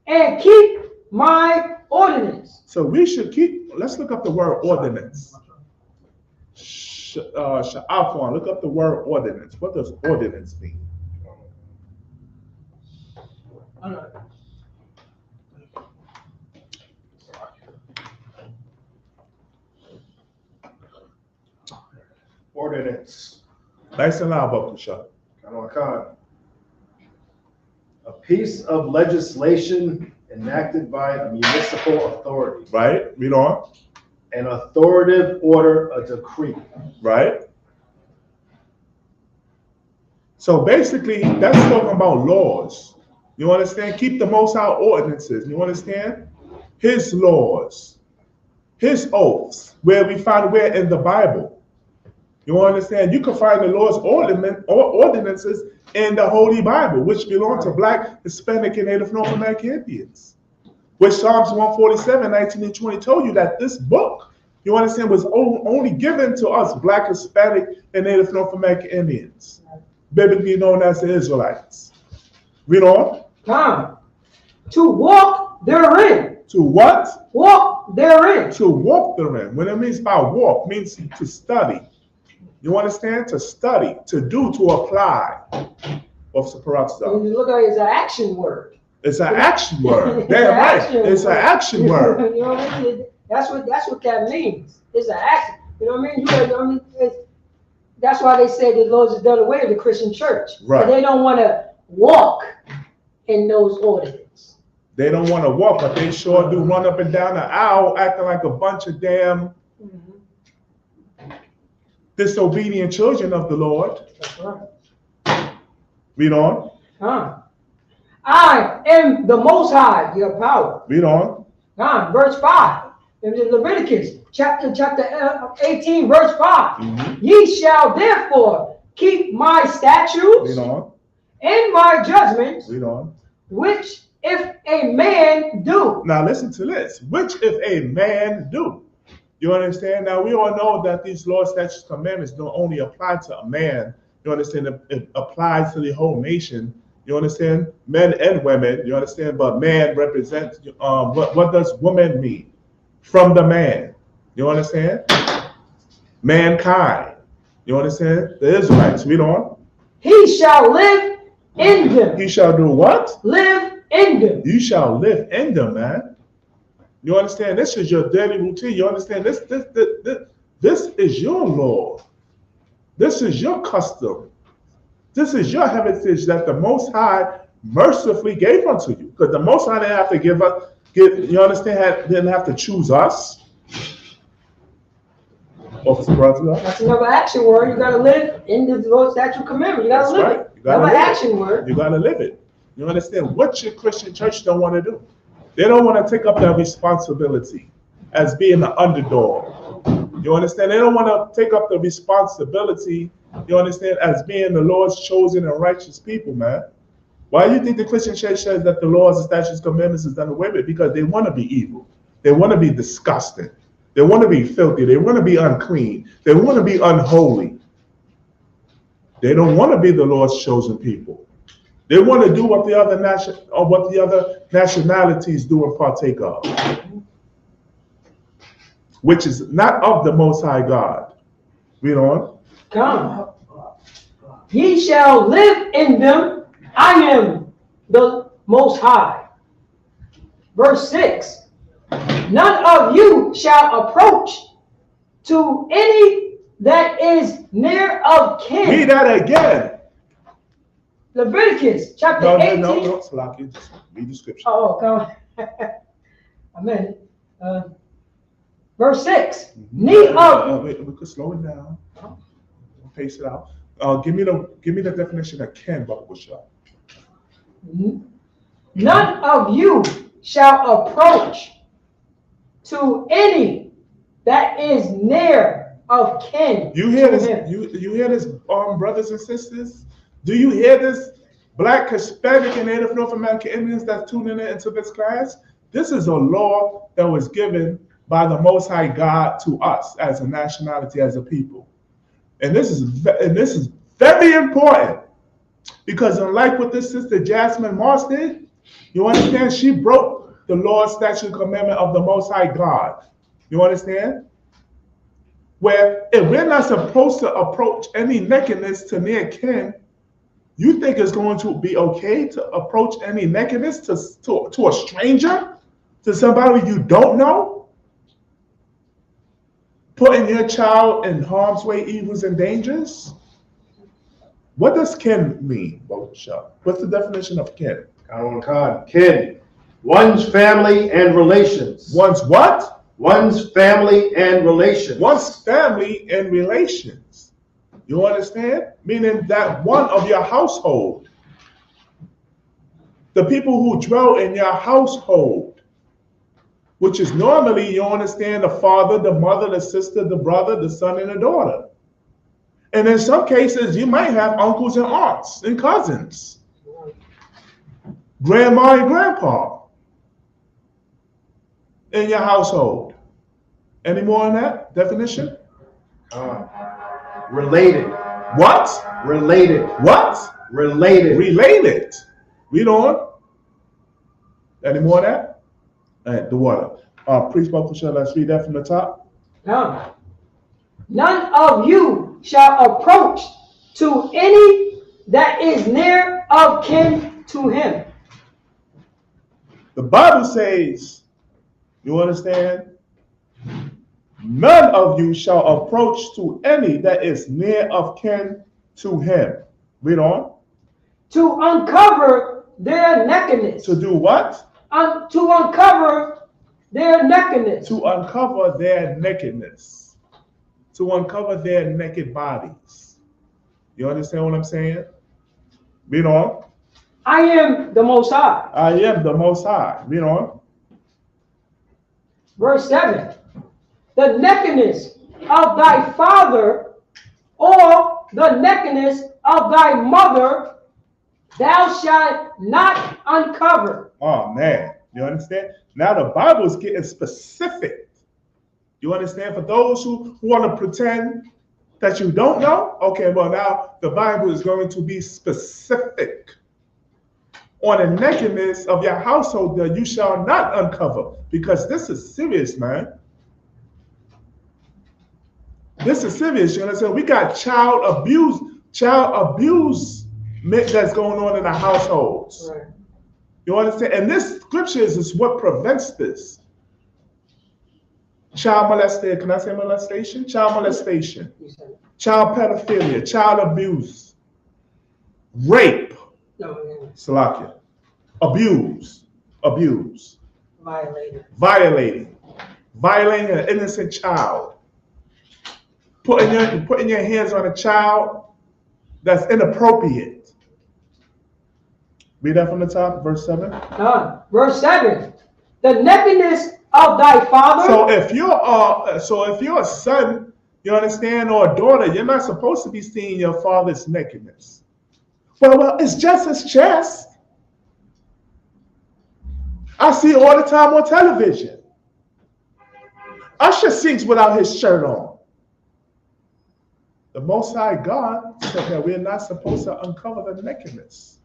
and keep my ordinance. So we should keep, let's look up the word ordinance. Sha'afon, look up the word ordinance. What does ordinance mean? Ordinance. Nice and loud, Bakusha. A piece of legislation enacted by a municipal authority. Right? Read on. An authoritative order, a decree. Right? So basically, that's talking about laws. You understand? Keep the Most High ordinances. You understand? His laws, his oaths, where we find where in the Bible. You understand? You can find the Lord's ordinances in the Holy Bible, which belong to Black, Hispanic, and Native North American Indians. Which Psalms 147, 19 and 20 told you that this book, you understand, was only given to us Black, Hispanic, and Native North American Indians, biblically known as the Israelites. Read on. Come. To walk therein. To what? Walk therein. To walk therein. What it means by walk means to study. You understand? To study, to do, to apply. Officer Perazzo. When you look at it, it's an action word. It's an action word. Damn right. It's an action word. You know what I mean? That's what that means. It's an action. You know what I mean? You know, I mean, that's why they say the Lord has done away with the Christian church. Right. But they don't want to walk in those ordinances. They don't want to walk, but they sure do run up and down the aisle acting like a bunch of damn disobedient children of the Lord. That's right. Read on. I am the Most High, your power. Read on. Verse 5. In Leviticus chapter 18, verse 5. Ye shall therefore keep my statutes Read on. and my judgments, Read on. which if a man do. Now listen to this. Which if a man do. You understand? Now we all know that these laws, statutes, commandments don't only apply to a man. You understand? It applies to the whole nation. You understand? Men and women. You understand? But man represents. What does woman mean? From the man. You understand? Mankind. You understand? The Israelites. Read on. He shall live in them. He shall do what? Live in them. You shall live in them, man. You understand? This is your daily routine. You understand? This is your law. This is your custom. This is your heritage that the Most High mercifully gave unto you. Because the Most High didn't have to give us. You understand? Didn't have to choose us. That's another action word. You gotta live in the Lord's statute commandment. You gotta live it. Another action word. You gotta live it. You understand? What your Christian church don't want to do? They don't want to take up that responsibility as being the underdog. You understand? They don't want to take up the responsibility, you understand, as being the Lord's chosen and righteous people, man. Why do you think the Christian church says that the laws, the statutes, commandments is done away with? Because they want to be evil. They want to be disgusting. They want to be filthy. They want to be unclean. They want to be unholy. They don't want to be the Lord's chosen people. They want to do what the other nationalities do and partake of, which is not of the Most High God. Read on. Come. Ye shall live in them. I am the Most High. Verse 6. None of you shall approach to any that is near of kin. Read that again. Leviticus chapter 18. No, Salaki, just read the scripture. Oh, come on. Amen. Verse 6. We could slow it down. We'll pace it out. Give me the definition of ken, Bakusha. None of you shall approach to any that is near of kin. You hear this? You hear this, brothers and sisters? Do you hear this, Black, Hispanic, and Native North American Indians that's tuning in into this class? This is a law that was given by the Most High God to us as a nationality, as a people. And this is very important because unlike what this sister Jasmine Moss did, you understand, she broke the law, statute, commandment of the Most High God. You understand? Where if we're not supposed to approach any nakedness to near kin, you think it's going to be okay to approach any nakedness to a stranger, to somebody you don't know? Putting your child in harm's way, evils, and dangers? What does kin mean, Bosha? What's the definition of kin? Kin. One's family and relations. One's what? One's family and relations. One's family and relations. You understand? Meaning that one of your household. The people who dwell in your household, which is normally, you understand, the father, the mother, the sister, the brother, the son, and the daughter. And in some cases, you might have uncles and aunts and cousins, grandma and grandpa in your household. Any more on that definition? Related. What? Related. What? Related. Related. Read on. Any more on that? All right, the water. Priest Bokosha, let's read that from the top. None of you shall approach to any that is near of kin to him. The Bible says, you understand? None of you shall approach to any that is near of kin to him. Read on. To uncover their nakedness. To do what? To uncover their nakedness. To uncover their nakedness. To uncover their naked bodies. You understand what I'm saying? Read on. I am the Most High. I am the Most High. Read on. Verse 7. The nakedness of thy father or the nakedness of thy mother thou shalt not uncover. Oh man, you understand? Now the Bible is getting specific. You understand? For those who want to pretend that you don't know, okay, well now the Bible is going to be specific on the nakedness of your household that you shall not uncover, because this is serious, man. This is serious. You understand? We got child abuse that's going on in the households. Right. You understand? And this scripture is what prevents this. Child molestation. Can I say molestation? Child molestation. Child pedophilia. Child abuse. Rape. Salakia. Abuse. Violating an innocent child. Putting your hands on a child that's inappropriate. Read that from the top, verse 7. Verse 7. The nakedness of thy father. So if you're a son, you understand, or a daughter, you're not supposed to be seeing your father's nakedness. Well, it's just his chest. I see it all the time on television. Usher sings without his shirt on. The Most High God said that we're not supposed to uncover the nakedness.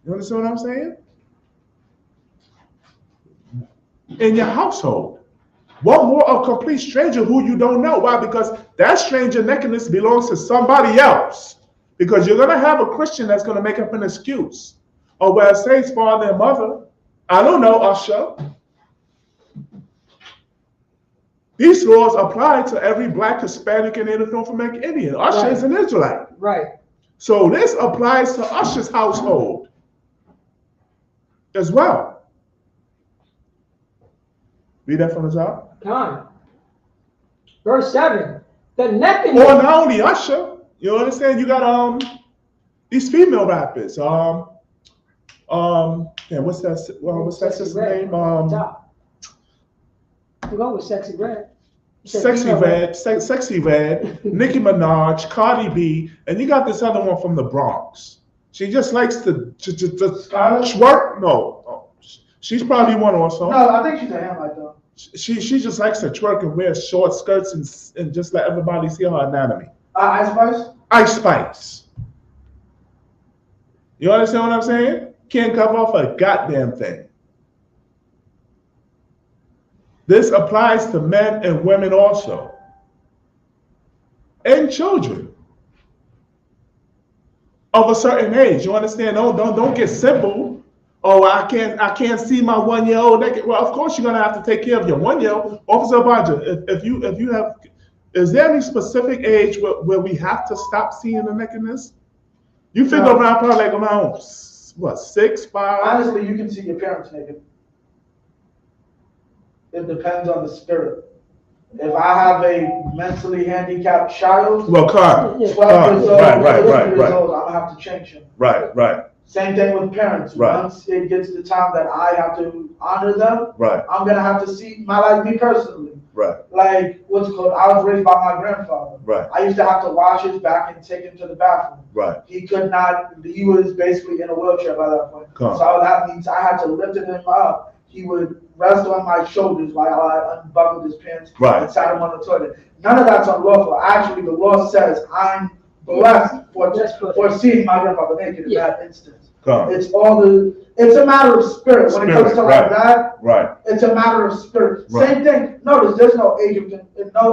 You understand what I'm saying? In your household. What more a complete stranger who you don't know? Why? Because that stranger nakedness belongs to somebody else. Because you're going to have a Christian that's going to make up an excuse. Or where it says father and mother. I don't know, Usher. These laws apply to every Black, Hispanic, and Native North American Indian. Usher is an Israelite. Right. So this applies to Usher's household as well. Read that from the top. Verse 7. The nakedness. Or not only Usher, you understand? You got these female rappers. What's that sister's name? We'll go with Sexy Red. Sexy Red, Nicki Minaj, Cardi B, and you got this other one from the Bronx. She just likes to twerk. No, she's probably one also. No, I think she's a Hamite though. She just likes to twerk and wear short skirts and just let everybody see her anatomy. Ice Spice? Ice Spice. You understand what I'm saying? Can't cover off a goddamn thing. This applies to men and women also. And children of a certain age. You understand? Don't get simple. Oh, I can't see my 1-year-old naked. Well, of course you're gonna have to take care of your 1-year-old. Officer Abaja, if you have, is there any specific age where we have to stop seeing the nakedness? You figure around probably like around what, 6, 5? Honestly, you can see your parents naked. It depends on the spirit. If I have a mentally handicapped child, Well, 12 years old, right. I'm gonna have to change him. Right. Same thing with parents. Right. Once it gets to the time that I have to honor them, Right. I'm gonna have to see me personally. Right. Like what's it called? I was raised by my grandfather. Right. I used to have to wash his back and take him to the bathroom. Right. He could not. He was basically in a wheelchair by that point. Come on. So that means I had to lift him up. He would rest on my shoulders while I unbuckled his pants and sat him on the toilet. None of that's unlawful. Actually, the law says I'm blessed for seeing my grandfather naked in that instance. It's a matter of spirit. When it comes to like that, it's a matter of spirit. Same thing. Notice there's no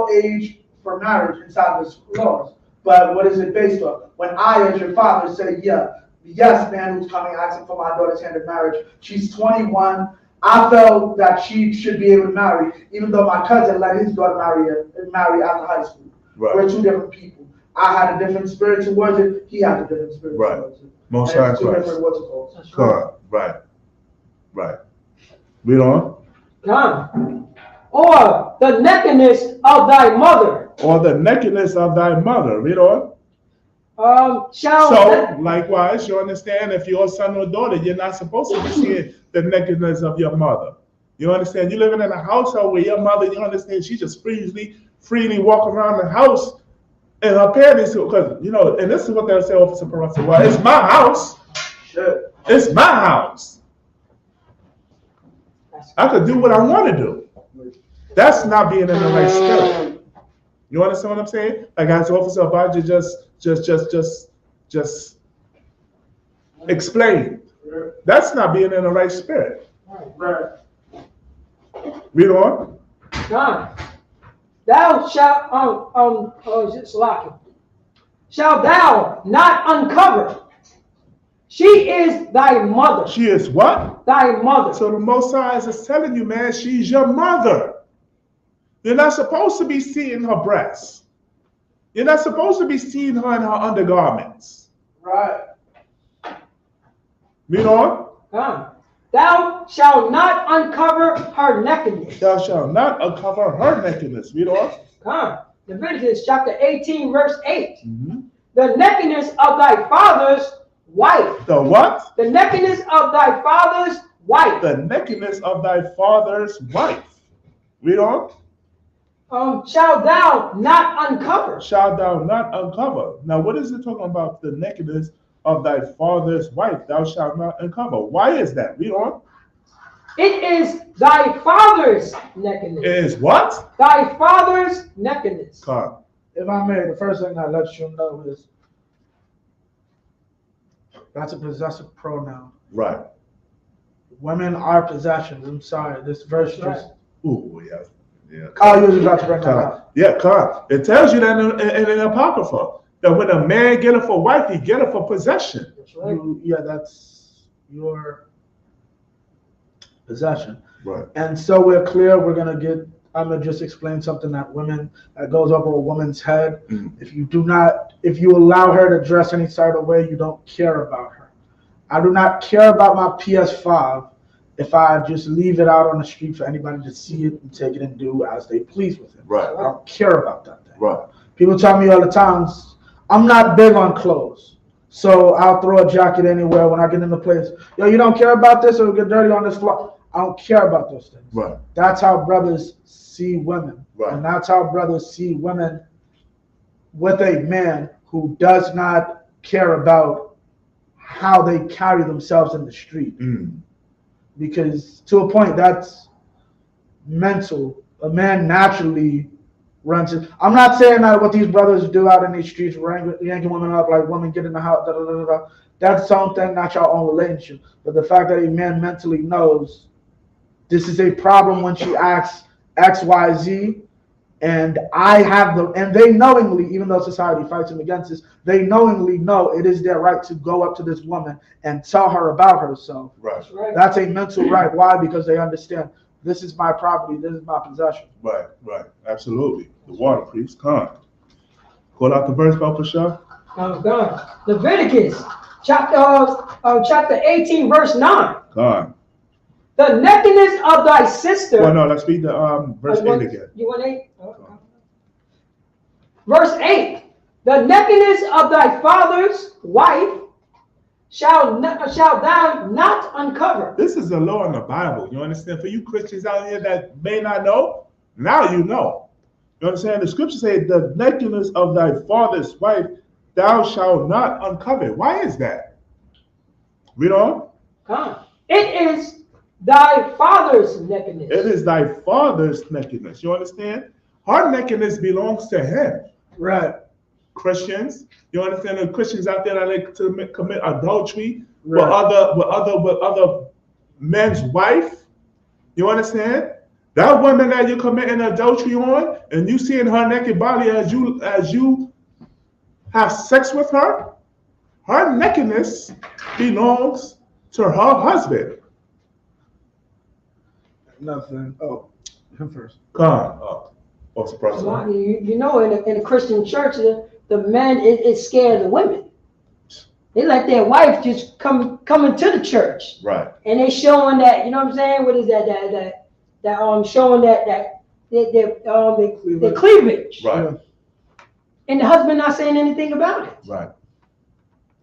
age for marriage inside the laws. But what is it based on? When I, as your father, say, yes, man who's coming asking for my daughter's hand in marriage, she's 21. I felt that she should be able to marry, even though my cousin let his daughter marry after high school. We're two different people. I had a different spirit towards it. He had a different spirit towards it. Most high Christ. Right. Read on. Or the nakedness of thy mother. Or the nakedness of thy mother. Read on. Likewise, you understand, if you're a son or daughter, you're not supposed to be seeing the nakedness of your mother. You understand? You're living in a household where your mother, you understand, she just freely walk around the house and her panties, because, and this is what they'll say, Officer Peralta, well, it's my house. Sure. It's my house. I could do what I want to do. That's not being in the right spirit. You understand what I'm saying? Like as Officer Abaja just explained. That's not being in the right spirit. Read on. Thou shalt shalt thou not uncover. She is thy mother. She is what? Thy mother. So the Most High is telling you, man, she's your mother. You're not supposed to be seeing her breasts. You're not supposed to be seeing her in her undergarments. Right. Read on. Thou shalt not uncover her nakedness. Thou shalt not uncover her nakedness. Read on. Leviticus chapter 18, verse 8. Mm-hmm. The nakedness of thy father's wife. The what? The nakedness of thy father's wife. The nakedness of thy father's wife. Read on. Shall thou not uncover? Shall thou not uncover? Now, what is it talking about? The nakedness of thy father's wife, thou shalt not uncover. Why is that? Read on. It is thy father's nakedness. It is what? Thy father's nakedness. Come. If I may, the first thing I let you know is that's a possessive pronoun. Right. Women are possessions. I'm sorry. This verse just. Ooh, yeah. Yeah. Oh, you was about to bring that up. Yeah, come. It tells you that in Apocrypha that when a man get it for wife, he get it for possession. That's right. That's your possession. Right. And so we're clear. I'm gonna just explain something that goes over a woman's head. Mm-hmm. If you allow her to dress any sort of way, you don't care about her. I do not care about my PS5 if I just leave it out on the street for anybody to see it and take it and do as they please with it. Right. I don't care about that thing. Right. People tell me all the time, I'm not big on clothes. So I'll throw a jacket anywhere when I get in the place. Yo, you don't care about this or get dirty on this floor. I don't care about those things. Right. That's how brothers see women. Right. And that's how brothers see women with a man who does not care about how they carry themselves in the street. Mm. Because to a point, mental. A man naturally runs it. I'm not saying that what these brothers do out in these streets, yanking women up, like women get in the house, da, da, da, da, da. That's something, not your own relationship. But the fact that a man mentally knows this is a problem when she asks X, Y, Z, and they knowingly, even though society fights them against this, they knowingly know it is their right to go up to this woman and tell her about herself. Right. That's a mental right. Why? Because they understand this is my property, this is my possession. Right. Absolutely. The water priest, come. Call out the verse, Bapasha. God. Leviticus, chapter 18, verse 9. Come. The nakedness of thy sister. Well, no, let's read the verse 8 again. You want 8? Okay. Verse 8. The nakedness of thy father's wife shall thou not uncover. This is the law in the Bible. You understand? For you Christians out here that may not know, now you know. You understand? The scripture says, the nakedness of thy father's wife thou shalt not uncover. Why is that? Read on. It is thy father's nakedness. It is thy father's nakedness. You understand? Her nakedness belongs to him. Right. Christians, you understand? The Christians out there that like to commit adultery Right. with other men's wife. You understand? That woman that you're committing adultery on, and you seeing her naked body as you have sex with her, her nakedness belongs to her husband. Nothing. Oh, him first. Come on. What's the problem? You know, in a Christian church, the men is scared of the women. They let their wife just come into the church. Right. And they showing that, you know what I'm saying? What is that showing their cleavage. Right. And the husband not saying anything about it. Right.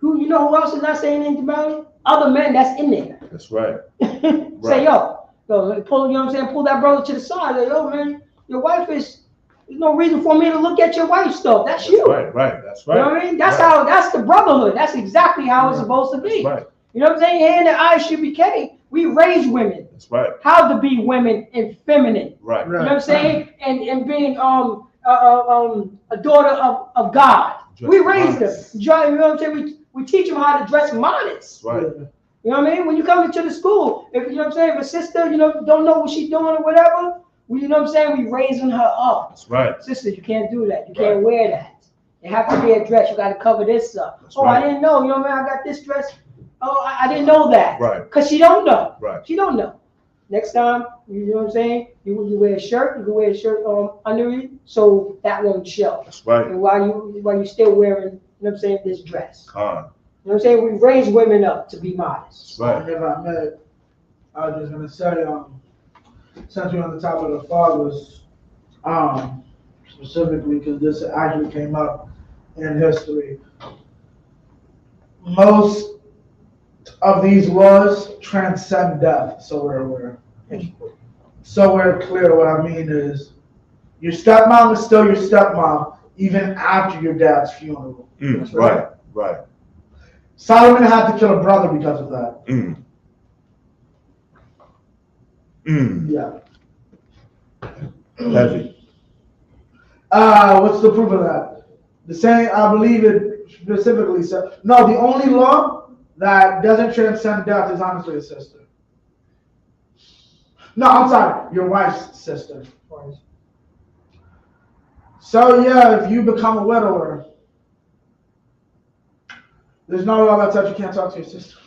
You know who else is not saying anything about it? Other men that's in there. That's right. Say, yo, pull, you know what I'm saying? Pull that brother to the side. Like, yo, man, your wife there's no reason for me to look at your wife's stuff. That's you. Right. That's right. You know what I mean? That's the brotherhood. That's exactly how it's supposed to be. That's right. You know what I'm saying? Here in the ISUPK, we raise women. That's right. How to be women and feminine. Right. You know what I'm saying? And being a daughter of God. We raise them. You know what I'm saying? We teach them how to dress modest. Right. You know what I mean? When you come into the school, if you know what I'm saying, if a sister, don't know what she's doing or whatever, you know what I'm saying, we raising her up. That's right. Sister, you can't do that. You can't wear that. It have to be a dress. You got to cover this up. That's right. I didn't know. You know what I mean? I got this dress. Oh, I didn't know that. Right. Because she don't know. Right. She don't know. Next time, you know what I'm saying? You wear a shirt. You can wear a shirt under it, so that won't show. That's right. And while you still wearing, you know what I'm saying, this dress. Come on. You know what I'm saying? We raise women up to be modest. Right. If I met, I was just gonna say, since we're on the topic of fathers, specifically because this actually came up in history. Most of these laws transcend death, so we're aware. So we're clear. What I mean is, your stepmom is still your stepmom even after your dad's funeral. Right. Solomon had to kill a brother because of that. Yeah. Heavy. What's the proof of that? The same, I believe it specifically said. No, the only law that doesn't transcend death is honestly a sister. No, I'm sorry, your wife's sister. So yeah, if you become a widower, there's no law that says you can't talk to your sister.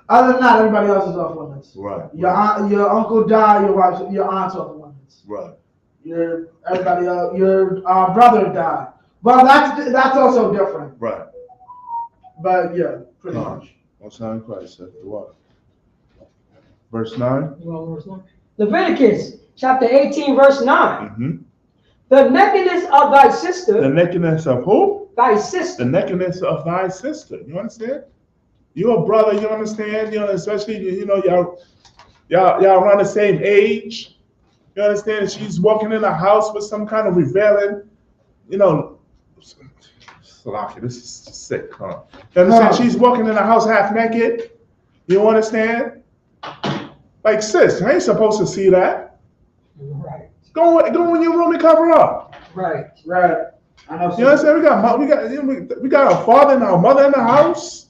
Other than that, everybody else is off limits. Right. Your uncle died, your aunt's off limits. Right. Your brother died. Well, that's also different. Right. But yeah, pretty much. What's in Christ said the what? Verse 9. Leviticus chapter 18, verse 9. Mm-hmm. The nakedness of thy sister. The nakedness of who? Thy sister. The nakedness of thy sister. You understand? You're a brother, you understand? Especially, y'all around the same age. You understand? She's walking in a house with some kind of revealing, Salaki, this is sick, huh? You understand? She's walking in a house half naked. You understand? Like, sis, I ain't supposed to see that. Right. Go in your room and cover up. Right. Right. I know. You understand? We got our father and our mother in the house.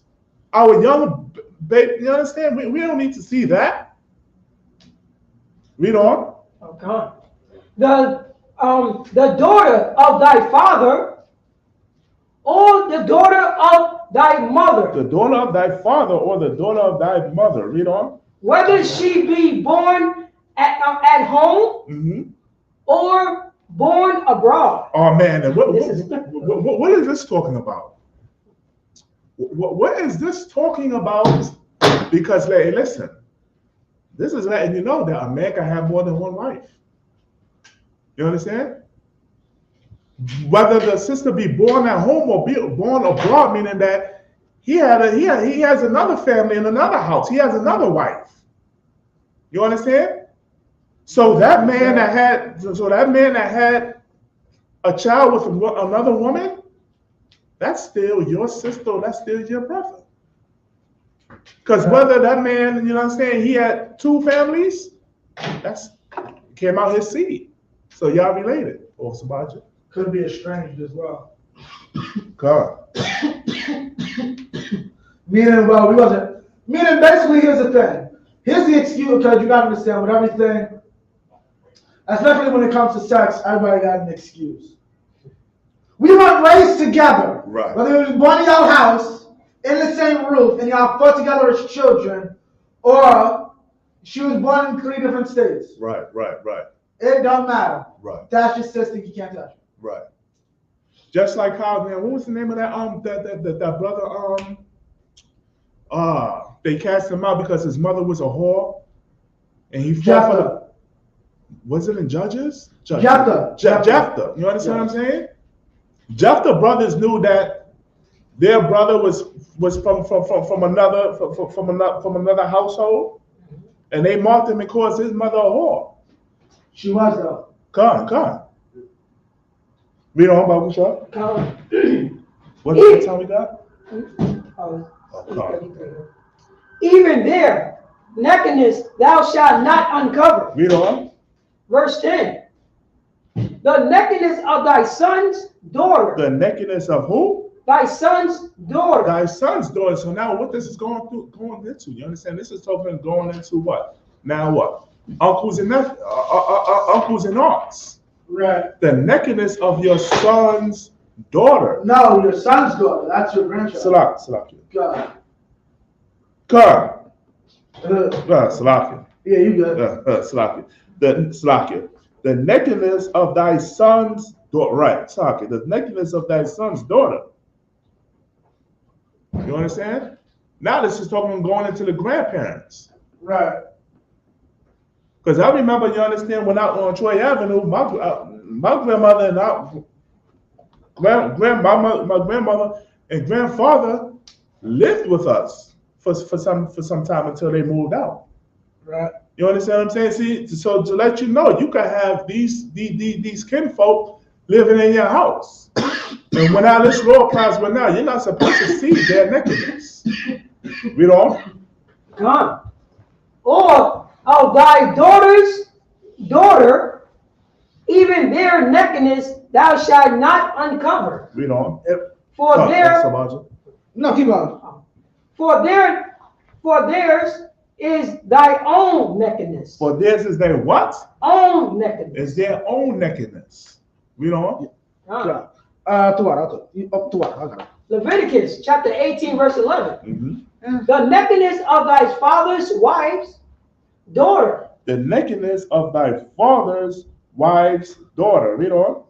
Our young baby. You understand? We don't need to see that. Read on. Okay. The daughter of thy father, or the daughter of thy mother. The daughter of thy father or the daughter of thy mother. Read on. Whether she be born at home or born abroad. Oh man, and what is this talking about? What is this talking about? Because hey, listen, this is letting you know that a man can have more than one wife. You understand? Whether the sister be born at home or be born abroad, meaning that he has another family in another house. He has another wife. You understand? So that man that had a child with another woman, that's still your sister, that's still your brother. Because whether that man, you know what I'm saying, he had two families, that's came out his seed. So y'all related, Officer Baja. Could be estranged as well. God. Meaning, well, we wasn't. Meaning, basically, here's the thing. Here's the excuse, because you gotta understand with everything, especially when it comes to sex, everybody got an excuse. We weren't raised together. Right. Whether we was born in your house, in the same roof, and y'all fought together as children, or she was born in 3 different states. Right. It don't matter. Right. That's your sister, you can't touch her. Right. Just like how, man, what was the name of that brother? They cast him out because his mother was a whore, and he fought for the. Was it in Judges? Jephthah. Jephthah. You understand what I'm saying? Jephthah brothers knew that their brother was from another household, and they marked him and caused his mother a whore. She was though. Come. Read on, Bible shop. What time we got? Even there, nakedness thou shalt not uncover. Read on. Verse 10. The nakedness of thy son's daughter. The nakedness of who? Thy son's daughter. Thy son's daughter. So now what this is going into, you understand? This is talking going into what? Now what? Uncles and aunts. Right. The nakedness of your son's daughter. No, your son's daughter. That's your grandchild. Salaki. God. Salaki. Yeah, you good. Salaki. The nakedness of thy son's daughter. Right, Salaki. The nakedness of thy son's daughter. You understand? Now this is talking going into the grandparents. Right. Because I remember, you understand, when out on Troy Avenue, my grandmother and my grandmother and grandfather lived with us for some time until they moved out. Right. You understand what I'm saying? See, so to let you know, you can have these kinfolk living in your house. And when now this law applies, now you're not supposed to see their nakedness. Read on. Come. Or of thy daughter's daughter, even their nakedness thou shalt not uncover. Read on. For No, keep on. For theirs is thy own nakedness. For theirs is their what? Own nakedness. Is their own nakedness. Read on. Leviticus chapter 18, verse 11. Mm-hmm. The nakedness of thy father's wife's daughter. The nakedness of thy father's wife's daughter. Read on.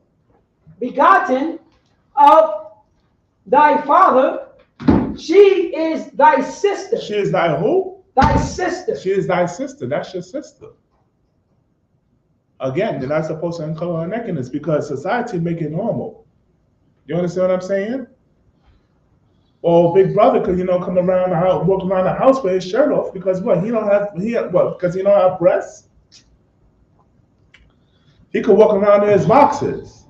Begotten of thy father, she is thy sister. She is thy who? Thy sister. She is thy sister. That's your sister. Again, you're not supposed to uncover her nakedness because society make it normal. You understand what I'm saying? Or big brother could, come around the house, walk around the house with his shirt off because what? Because he don't have breasts. He could walk around in his boxes.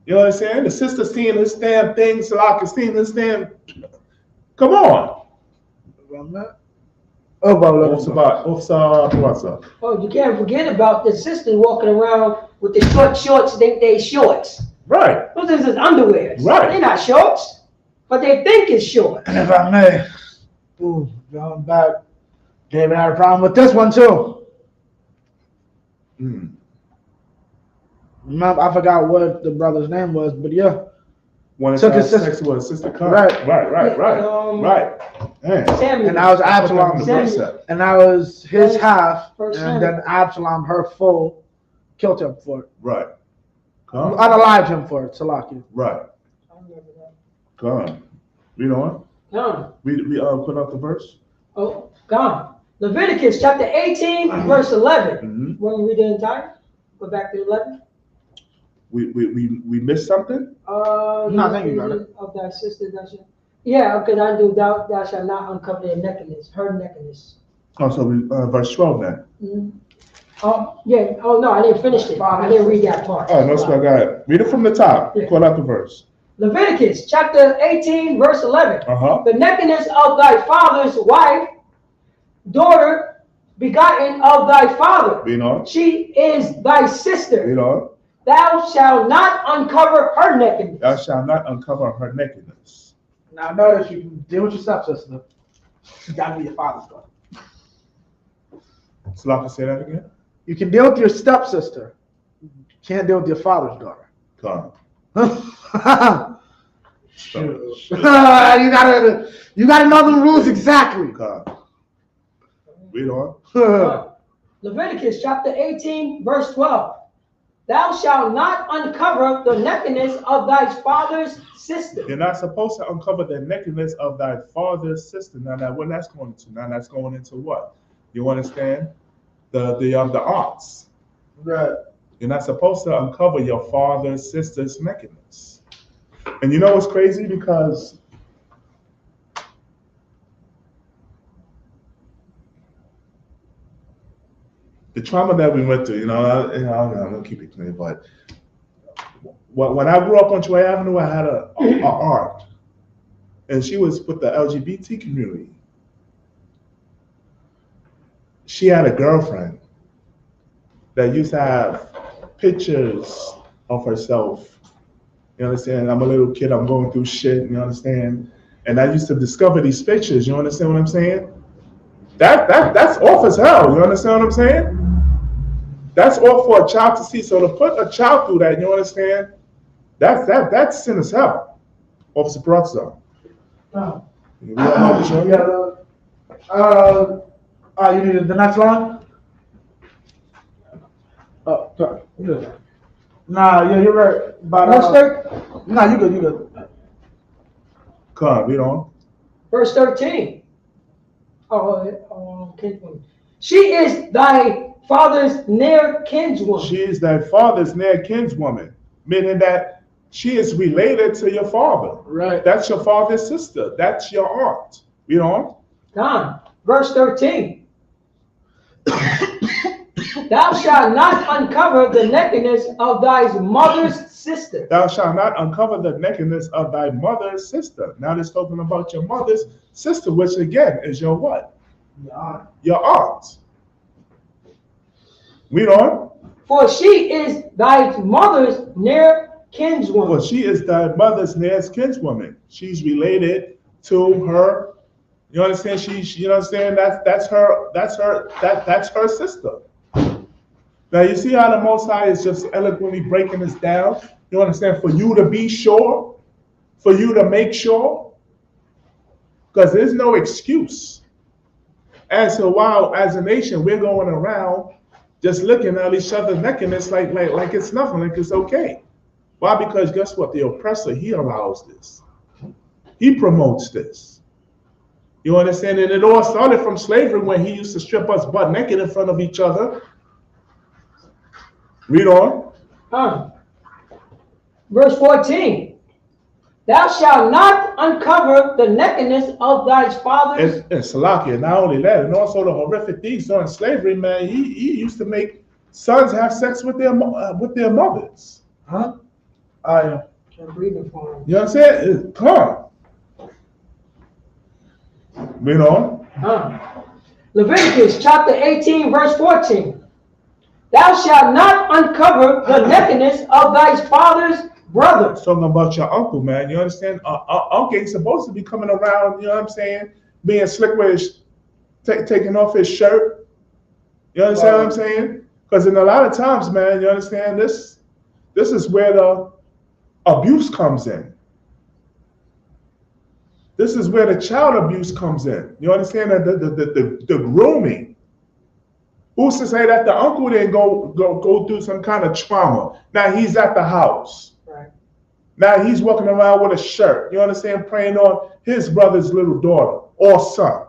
You know what I'm saying? The sister seeing his damn thing, so I can see his damn. Come on. What's up? Oh, you can't forget about the sisters walking around with the short shorts, think they shorts. Right. Those is underwears. Right. They're not shorts, but they think it's short. And if I may, going back, David had a problem with this one too. Remember, I forgot what the brother's name was, but yeah. When it Took his sex sister. with his sister. Right. Right. Man. Samuel. And that was Absalom. Samuel. And that was his half. First And then Absalom, her full, killed him for it. Right. Come. Unalived him for it, Salaki. Right. I remember that. Come. Read on. Gone. We put out the verse. Oh, gone. Leviticus chapter 18, verse 11. Want to read the entire? Go back to 11. We missed something? No, I think you got it. Of thy sister, yeah, because I do thou shalt not uncover their nakedness, her nakedness. Oh, so verse 12 then. Oh, yeah. Oh, no, I didn't finish it. I didn't read that part. Oh, no, so I got it. Read it from the top. Yeah. Call out the verse. Leviticus chapter 18, verse 11. Uh-huh. The nakedness of thy father's wife, daughter, begotten of thy father. Read on. She is thy sister. Read on. Thou shalt not uncover her nakedness. Thou shalt not uncover her nakedness. Now notice you can deal with your stepsister. She got to be your father's daughter. So I can say that again? You can deal with your stepsister. You can't deal with your father's daughter. Come. You gotta know the rules exactly. Come. Read on. Leviticus chapter 18, verse 12. Thou shalt not uncover the nakedness of thy father's sister. You're not supposed to uncover the nakedness of thy father's sister. Now what that's going into? Now that's going into what? You understand? The arts. Right. You're not supposed to uncover your father's sister's nakedness. And you know what's crazy? Because the trauma that we went through, I'm gonna keep it clear, but when I grew up on Troy Avenue, I had a aunt, and she was with the LGBT community. She had a girlfriend that used to have pictures of herself. You understand? I'm a little kid, I'm going through shit, you understand? And I used to discover these pictures, you understand what I'm saying? That's off as hell, you understand what I'm saying? That's all for a child to see. So to put a child through that, you understand? That's sin as hell. Officer Perazzo. You needed the next line? Oh, sorry. Nah, yeah, you're right. But nah, you good. Come on, read on. Verse 13. Kinswoman. She is thy father's near kinswoman. She is thy father's near kinswoman, meaning that she is related to your father. Right. That's your father's sister. That's your aunt. Read on. Gone. Verse 13. Thou shalt not uncover the nakedness of thy mother's sister. Thou shalt not uncover the nakedness of thy mother's sister. Now it's talking about your mother's sister, which again is your what? Your aunt. Read on. For she is thy mother's near kinswoman. Well, she is thy mother's nearest kinswoman. She's related to her. You understand? You understand? That's her sister. Now you see how the Most High is just eloquently breaking this down. You understand? For you to be sure, for you to make sure, because there's no excuse. And so while as a nation we're going around just looking at each other's nakedness like it's nothing, like it's okay. Why? Because guess what? The oppressor, he allows this. He promotes this. You understand? And it all started from slavery when he used to strip us butt naked in front of each other. Read on. Verse 14. Thou shalt not uncover the nakedness of thy father's. And Salakia, not only that, and also the horrific things during slavery, man, he used to make sons have sex with their mothers. Huh? Yeah. I'm breathing for him. You know what I'm saying? Come on. Read on. Leviticus chapter 18, verse 14. Thou shalt not uncover the nakedness of thy father's brother. It's talking about your uncle, man. You understand? Uncle ain't supposed to be coming around, you know what I'm saying? Being slick with his, taking off his shirt. You understand what I'm saying? Because in a lot of times, man, you understand this is where the abuse comes in. This is where the child abuse comes in. You understand that the grooming. Who's to say that the uncle didn't go through some kind of trauma? Now he's at the house. Right. Now he's walking around with a shirt. You understand? Praying on his brother's little daughter or son.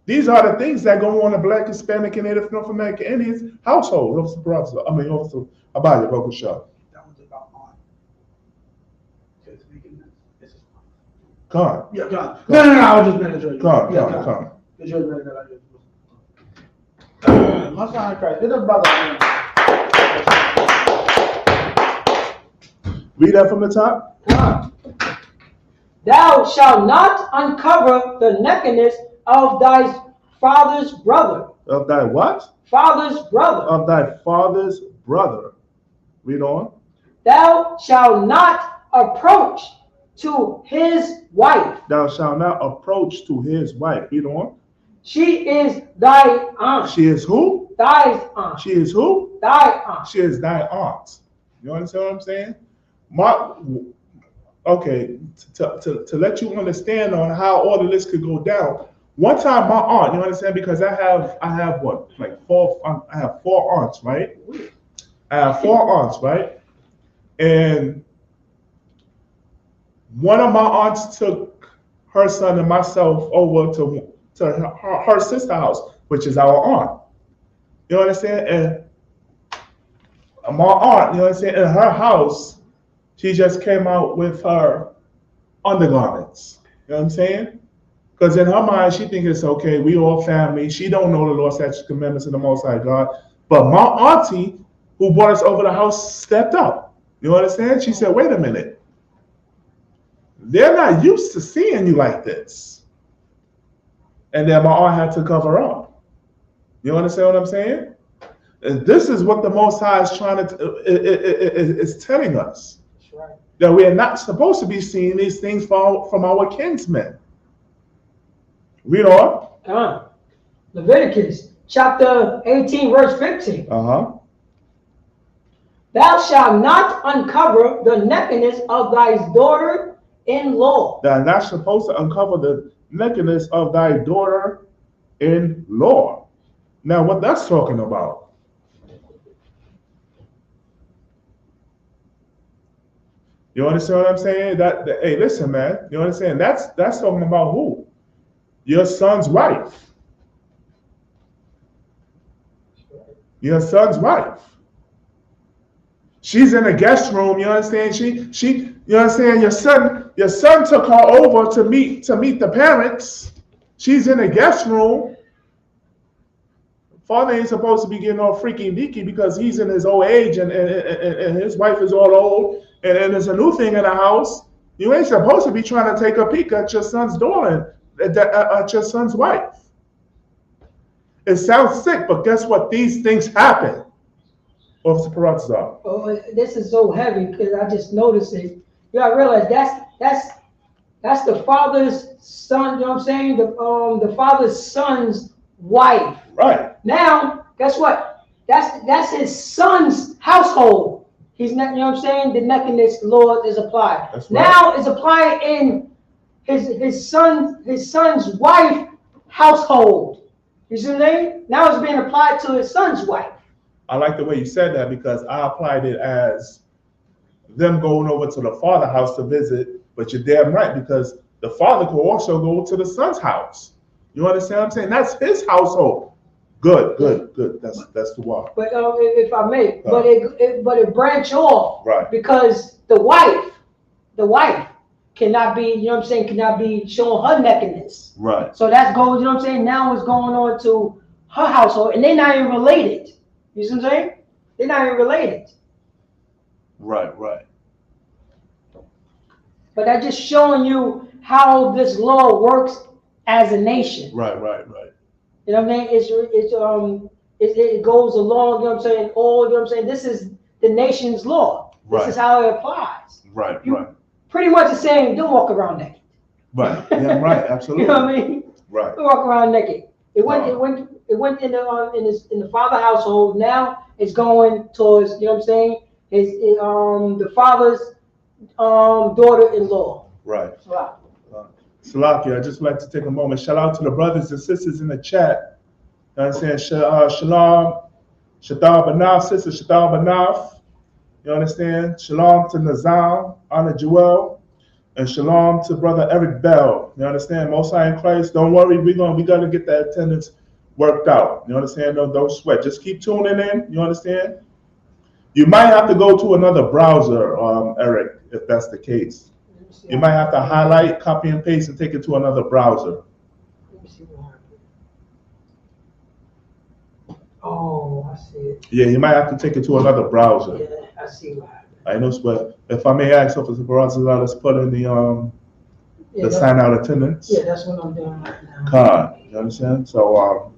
These are the things that go on in Black, Hispanic, and Native North American Indians household. Officer Abaya Bokusha. That was about on. Because making this is Come. yeah, God. No, I was just penetrating. Come. Because you're better than I just my son Christ. It's about Read that from the top. Come. Thou shalt not uncover the nakedness of thy father's brother. Of thy what? Father's brother. Of thy father's brother. Read on. Thou shalt not approach to his wife. Thou shalt not approach to his wife. Read on. She is thy aunt. She is who? Thy aunt. She is who? Thy aunt. She is thy aunt. You understand what I'm saying? To let you understand on how all of this could go down. One time my aunt, you understand, because I have what, like I have four aunts, right? I have four aunts, right? And one of my aunts took her son and myself over to her sister's house, which is our aunt. You understand? And my aunt, you understand, in her house, she just came out with her undergarments. You know what I'm saying? Because in her mind, she thinks it's okay. We all family. She don't know the law, statutes, commandments, and the Most High God. But my auntie, who brought us over the house, stepped up. You understand? She said, wait a minute. They're not used to seeing you like this. And then my aunt had to cover up. You understand what I'm saying? And this is what the Most High is trying to is telling us. That's right. That we are not supposed to be seeing these things from our kinsmen. Read on. Come on. Leviticus chapter 18, verse 15. Thou shalt not uncover the nakedness of thy daughter-in-law. Thou not supposed to uncover the nakedness of thy daughter-in-law. Now, what that's talking about? You understand what I'm saying? Hey, listen, man. You understand? That's talking about who? Your son's wife. Your son's wife. She's in the guest room. You understand? She. You understand? Your son took her over to meet the parents. She's in the guest room. Father ain't supposed to be getting all freaky and deaky because he's in his old age and his wife is all old and there's a new thing in the house. You ain't supposed to be trying to take a peek at your son's daughter, at your son's wife. It sounds sick, but guess what? These things happen. Officer Perazza. Oh, this is so heavy because I just noticed it. You gotta realize that's the father's son. You know what I'm saying? The father's son's wife. Right. Now, guess what? That's his son's household. He's not. You know what I'm saying? The nakedness law is applied. That's right. Now it's applied in his son's wife household. You see what I'm saying? Now it's being applied to his son's wife. I like the way you said that because I applied it as them going over to the father's house to visit, but you're damn right because the father could also go to the son's house. You understand what I'm saying? That's his household. Good. That's the one. But if I may, but it branch off, right? Because the wife cannot be, you know what I'm saying, cannot be showing her nakedness. Right. So that's goes, you know what I'm saying. Now it's going on to her household, and they're not even related. You see what I'm saying? They're not even related. Right. But that's just showing you how this law works as a nation. Right. You know what I mean? It goes along. You know what I'm saying? All, you know what I'm saying? This is the nation's law. This is how it applies. Right. You Right. pretty much is saying don't walk around naked. Right. Yeah. Right. Absolutely. You know what I mean? Right. Don't walk around naked. It went in the father household. Now it's going towards, you know what I'm saying? The father's daughter-in-law. Right. Wow. Salaki, I'd just like to take a moment. Shout out to the brothers and sisters in the chat. You know what I'm saying? Shalom, Shadal Banaf, Sister Shadal Banaf. You understand? Shalom to Nazam, Anna Jewel, and shalom to Brother Eric Bell. You understand? Most High in Christ. Don't worry, we gotta get that attendance worked out. You understand? Don't sweat. Just keep tuning in. You understand? You might have to go to another browser, Eric, if that's the case. You might have to highlight, copy and paste, and take it to another browser. Let me see what happened. Oh, I see it. Yeah, you might have to take it to another browser. Yeah, I see what happened. I know, but if I may ask, Officer Barraza, let's put in the sign out attendance. Yeah, that's what I'm doing right now. Con, you understand? So,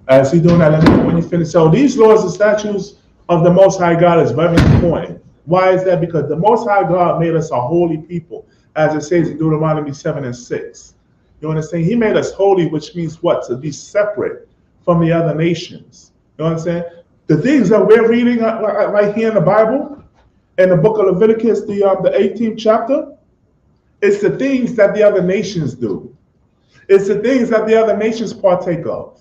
as he doing that, let me know when you finish. So these laws and statutes of the Most High God is very important. Why is that? Because the Most High God made us a holy people, as it says in Deuteronomy 7:6. You understand? He made us holy, which means what? To be separate from the other nations. You understand? The things that we're reading right here in the Bible, in the book of Leviticus, the 18th chapter, it's the things that the other nations do. It's the things that the other nations partake of.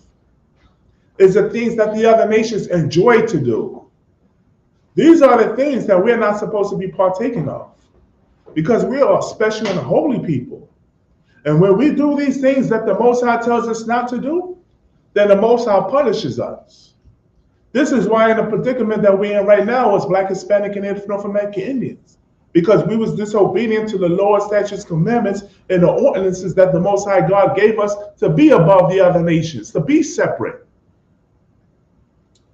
It's the things that the other nations enjoy to do. These are the things that we're not supposed to be partaking of, because we are special and holy people. And when we do these things that the Most High tells us not to do, then the Most High punishes us. This is why in the predicament that we're in right now as Black, Hispanic, and Native North American Indians, because we was disobedient to the law, statutes, commandments, and the ordinances that the Most High God gave us to be above the other nations, to be separate.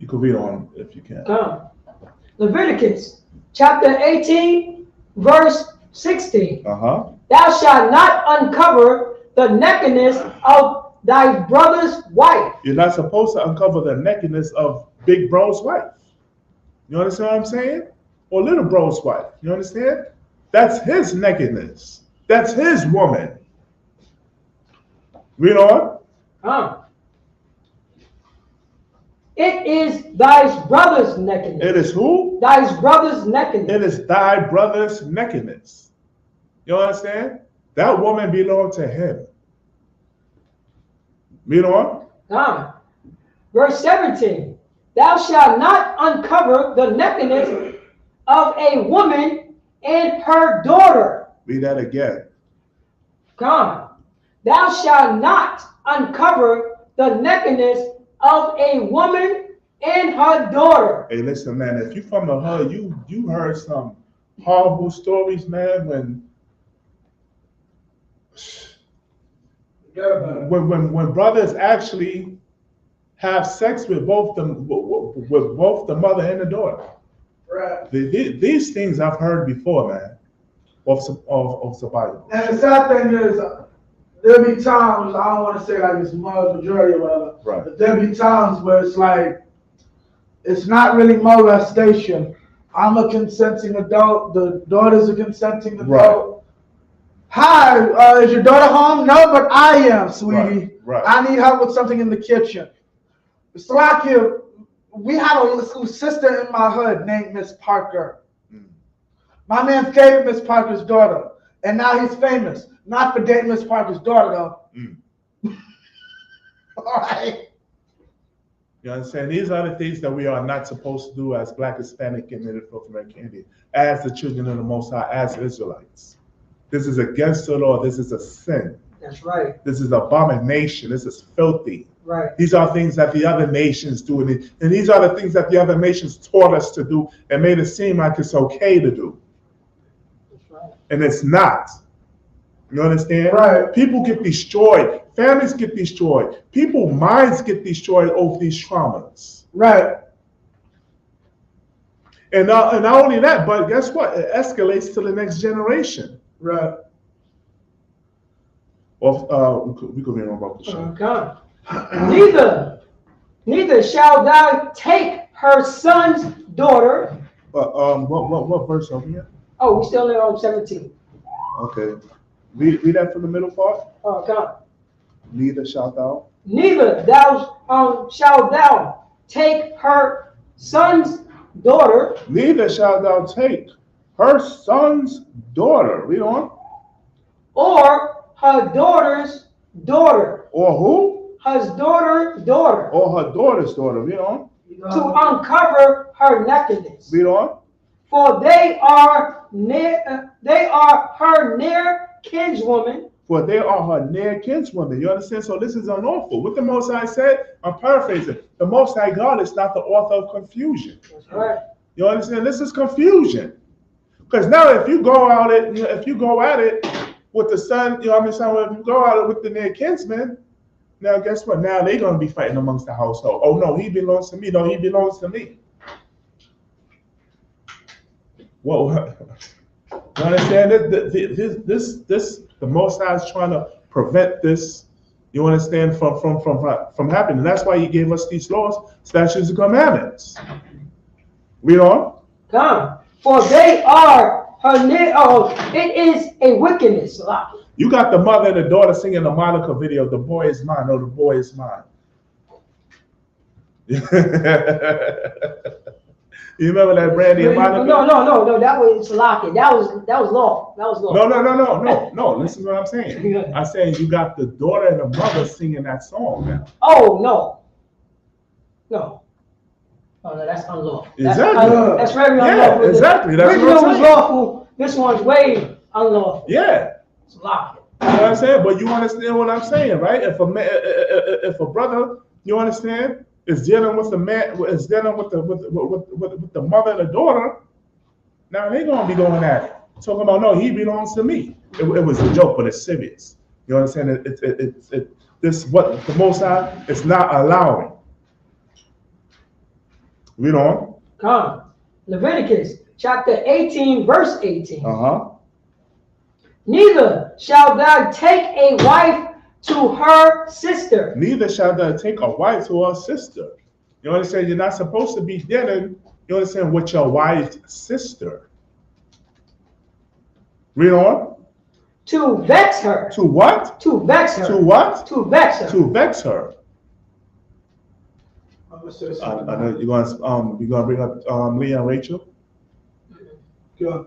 You can read on if you can. Leviticus chapter 18, verse 16. Uh-huh. Thou shalt not uncover the nakedness of thy brother's wife. You're not supposed to uncover the nakedness of Big Bro's wife. You understand what I'm saying? Or Little Bro's wife. You understand? That's his nakedness. That's his woman. Read on. It is thy brother's nakedness. It is who? Thy brother's nakedness. It is thy brother's nakedness. You understand? That woman belonged to him. Read on. Verse 17. Thou shalt not uncover the nakedness of a woman and her daughter. Read that again. Thou shalt not uncover the nakedness of a woman and her daughter. Hey, listen, man, if you from the hood, you heard some horrible stories, man, when brothers actually have sex with both the mother and the daughter. Right. These things I've heard before, man, of the Bible. And the sad thing is, there'll be times, I don't want to say like it's majority or whatever, Right. but there'll be times where it's like, it's not really molestation. I'm a consenting adult, the daughter's a consenting adult. Right. Hi, is your daughter home? No, but I am, sweetie. Right. I need help with something in the kitchen. It's like we have a little sister in my hood named Miss Parker. My man favored Miss Parker's daughter, and now he's famous. Not for dating Miss Parker's daughter, though. All right. You understand? These are the things that we are not supposed to do as Black, Hispanic, and Native North American Indian, as the children of the Most High, as Israelites. This is against the law. This is a sin. That's right. This is abomination. This is filthy. Right. These are things that the other nations do. And these are the things that the other nations taught us to do and made it seem like it's okay to do. That's right. And it's not. You understand? Right. People get destroyed. Families get destroyed. People's minds get destroyed over these traumas. Right. And not only that, but guess what? It escalates to the next generation. Right. We could read on about the show. Okay. Neither shall thou take her son's daughter. What verse are we at? Oh, we still on 17. Okay. Read that from the middle part. Okay. Neither shalt thou. Neither shalt thou take her son's daughter. Neither shalt thou take her son's daughter. Read on. Or her daughter's daughter. Or who? Her daughter. Or her daughter's daughter. Read on. To uncover her nakedness. Read on. For they are her near kinswoman. For they are her near kinswoman. You understand? So this is unlawful. What the Most High said, I'm paraphrasing. The Most High God is not the author of confusion. That's right. You understand? This is confusion. Because now if you go at it with the son, you know what I'm saying? If you go at it with the near kinsman, now guess what? Now they're going to be fighting amongst the household. Oh no, he belongs to me. No, he belongs to me. Whoa. You understand that the Most High is trying to prevent this, you understand, from happening. That's why he gave us these laws, statutes, and commandments. Read on. Come. For they are her near. Oh, it is a wickedness. You got the mother and the daughter singing the Monica video, "The boy is mine." Oh, the boy is mine. You remember that Brandy and Monica? No. That was Salaki. That was law. No. Listen to what I'm saying. I'm saying you got the daughter and the mother singing that song now. Oh no, that's unlawful. Exactly. That's very unlawful. Yeah, exactly. That's original what I'm was saying. lawful. This one's way unlawful. Yeah. It's Salaki. You know what I'm saying? But you understand what I'm saying, right? If a brother, you understand, is dealing with the man, is dealing with the mother and the daughter, now they're gonna be going at it, talking about no, he belongs to me. It was a joke, but it's serious. You understand? This what the Most High is not allowing. Read on. Come. Leviticus chapter 18, verse 18. Neither shall thou take a wife to her sister. Neither shall thou take a wife to her sister. You understand? You're not supposed to be dealing, you understand, with your wife's sister. Read on. To vex her. To what? To vex her. To what? To vex her. To vex her. I know you're gonna bring up Leah and Rachel. Yeah.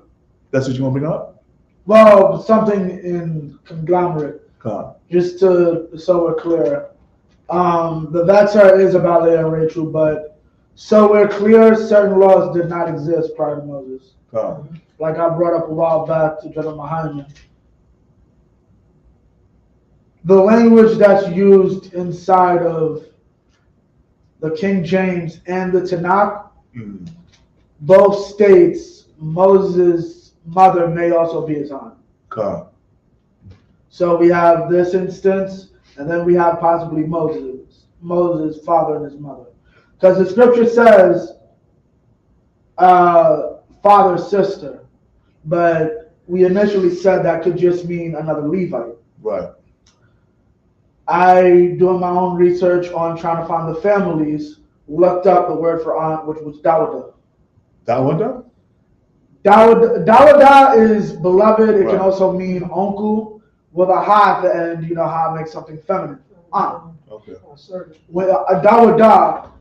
That's what you're gonna bring up. Well, something in conglomerate. God. Just so we're clear, the vex her is about Leah and Rachel, but so we're clear, certain laws did not exist prior to Moses. God. Like I brought up a while back to General Mahanya. The language that's used inside of the King James and the Tanakh, both states Moses' mother may also be his aunt. God. So we have this instance, and then we have possibly Moses' father and his mother. Because the scripture says father, sister, but we initially said that could just mean another Levite. Right. I, doing my own research on trying to find the families, looked up the word for aunt, which was Dawada. Dawada? Dawada is beloved. It Right. can also mean uncle with a ha at the end. You know how it makes something feminine. Aunt. Okay. With a Dawada,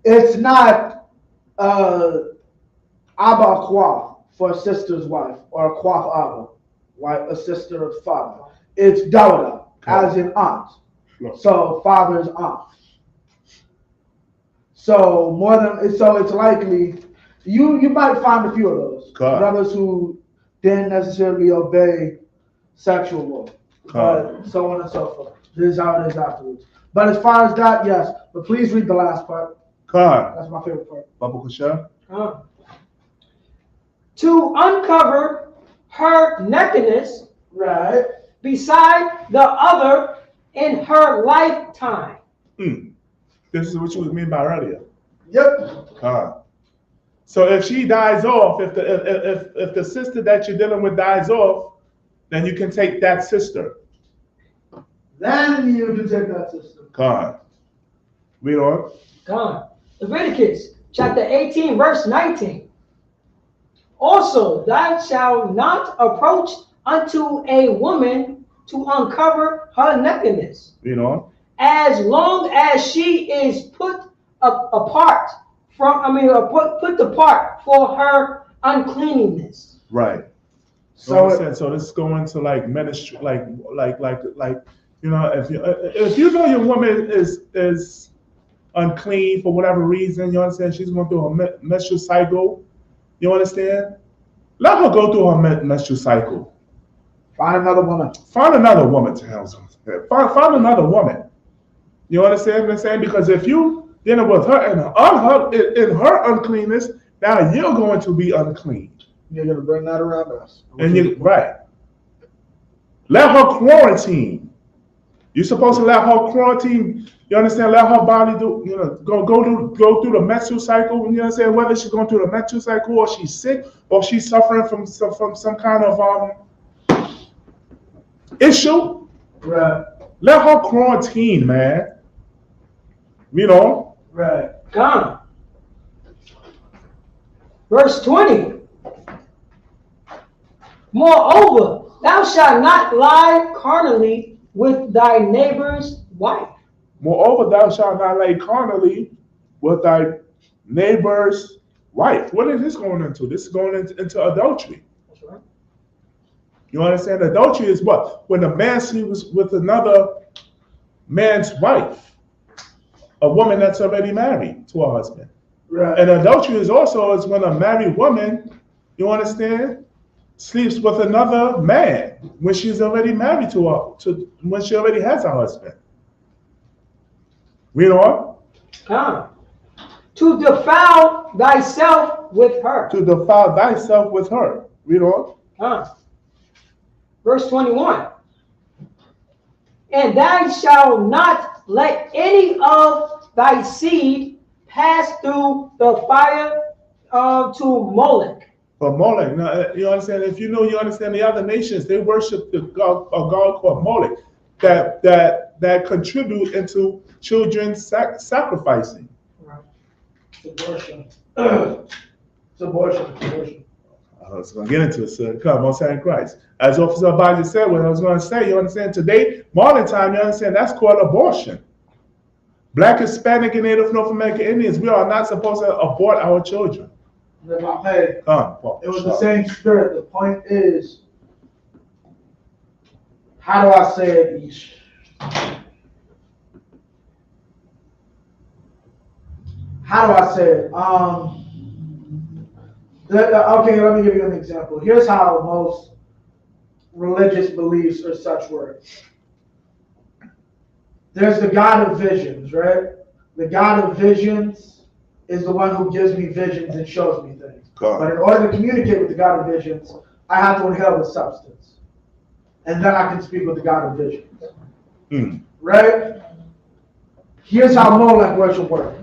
it's not Abba Kwa for a sister's wife or a Kwa Abba, right? A sister of father. It's Dawada, as in aunt. So father's aunt. So it's likely you might find a few of those brothers who didn't necessarily obey sexual law, but so on and so forth. This is how it is afterwards. But as far as that, yes. But please read the last part. That's my favorite part. Baba Kusha. To uncover her nakedness, right, beside the other in her lifetime. This is what you mean by earlier. Yep. So if she dies off, if the sister that you're dealing with dies off, then you can take that sister. Then you can take that system. God. Read on. God. Leviticus chapter 18, verse 19. Also, thou shalt not approach unto a woman to uncover her nakedness, Read on. as long as she is put apart put apart for her uncleanness. Right. So So this is going to like ministry, like you know, if you know your woman is unclean for whatever reason, you understand, she's going through a menstrual cycle. You understand? Let her go through her menstrual cycle. Find another woman. Find another woman to hell. Find another woman. You understand what I'm saying? Because if you dealing with her in her uncleanness, now you're going to be unclean. You're gonna bring that around us. And you right. Let her quarantine. You're supposed to let her quarantine. You understand? Let her body do. You know, go through the menstrual cycle. You understand? Whether she's going through the menstrual cycle or she's sick or she's suffering from some kind of issue. Right. Let her quarantine, man. You know. Right. God. Verse 20. Moreover, thou shalt not lie carnally with thy neighbor's wife. Moreover, thou shalt not lie carnally with thy neighbor's wife. What is this going into? This is going into adultery. That's right. You understand? Adultery is what? When a man sleeps with another man's wife, a woman that's already married to her husband. Right. And adultery is also is when a married woman, you understand, sleeps with another man when she's already married when she already has a husband. Read on. To defile thyself with her. To defile thyself with her. Read on. Verse 21. And thou shalt not let any of thy seed pass through the fire to Molech. But Molech, now, you understand? If you understand the other nations, they worship a god called Molech that contribute into children's sacrificing. Right. It's abortion. It's abortion. I was going to get into it, sir. Come on, saying Christ. As Officer Abadi said, what I was going to say, you understand, today, modern time, you understand, that's called abortion. Black, Hispanic, and Native North American Indians, we are not supposed to abort our children. It was the same spirit. The point is, how do I say it, Ish? How do I say it? Okay, let me give you an example. Here's how most religious beliefs or such work. There's the God of visions, right? The God of visions is the one who gives me visions and shows me things. God. But in order to communicate with the God of visions, I have to inhale the substance. And then I can speak with the God of visions. Right? Here's how Molech worship works.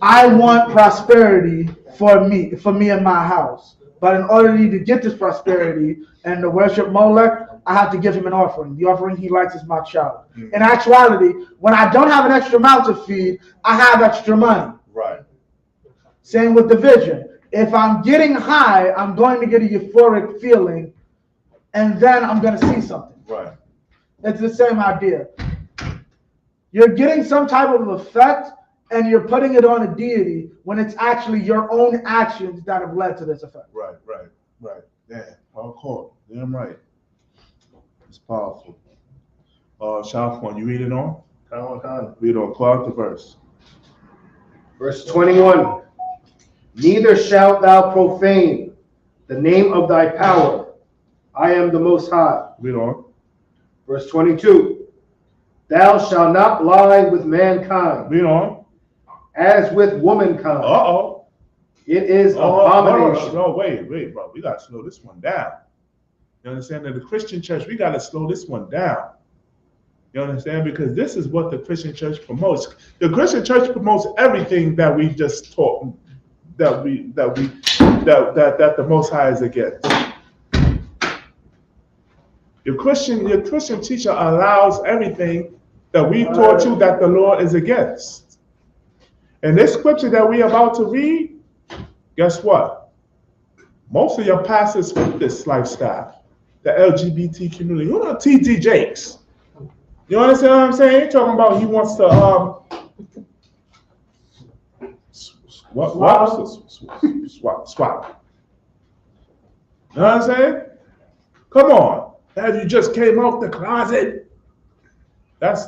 I want prosperity for me and my house. But in order to get this prosperity and to worship Molech, I have to give him an offering. The offering he likes is my child. In actuality, when I don't have an extra mouth to feed, I have extra money. Right. Same with the vision. If I'm getting high, I'm going to get a euphoric feeling, and then I'm going to see something. Right. It's the same idea. You're getting some type of effect, and you're putting it on a deity when it's actually your own actions that have led to this effect. Right. Yeah, hardcore. Damn right. It's powerful. Shalfon, you read it on? Read on. Call out the verse. Verse 21. Neither shalt thou profane the name of thy power. I am the Most High. Read on. Verse 22. Thou shalt not lie with mankind. Read on. As with womankind. Uh-oh. It is abomination. No, wait, bro. We got to slow this one down. You understand? That the Christian church, we got to slow this one down. You understand? Because this is what the Christian church promotes. The Christian church promotes everything that we just taught, that the Most High is against. Your Christian teacher allows everything that we taught you that the Lord is against. And this scripture that we're about to read, guess what? Most of your pastors fit this lifestyle, the LGBT community. Who are T.D. Jakes? You understand what I'm saying? He's talking about he wants to swap. You know what I'm saying? Come on. Have you just came out the closet? That's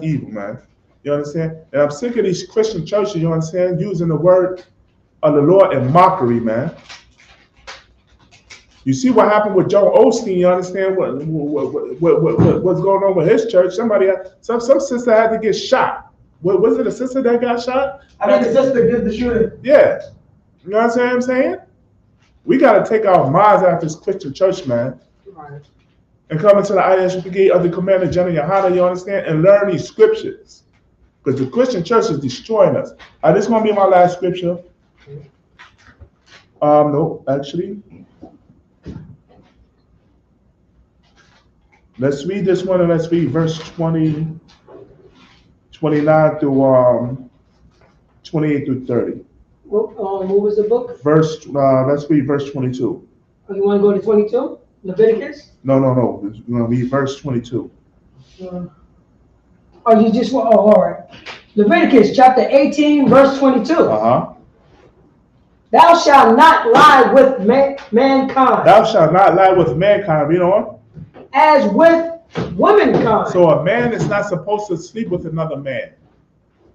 evil, man. You understand? And I'm sick of these Christian churches, you understand, using the word of the Lord in mockery, man. You see what happened with Joe Osteen, you understand what's going on with his church? Some sister had to get shot. Was it a sister that got shot? I think the sister did the shooting. Yeah. You know what I'm saying? We got to take our minds out of this Christian church, man. Right. And come into the ISUPK of the Commander General Yohana, you understand, and learn these scriptures. Because the Christian church is destroying us. This is going to be my last scripture. No, actually. Let's read this one and let's read verse 20, 29 through 28 through 30. What was the book? Let's read verse 22. Oh, you want to go to 22? Leviticus? No. We're going to read verse 22. You just want, all right. Leviticus chapter 18, verse 22. Uh-huh. Thou shalt not lie with mankind. Thou shalt not lie with mankind. Read on. As with womankind. So a man is not supposed to sleep with another man.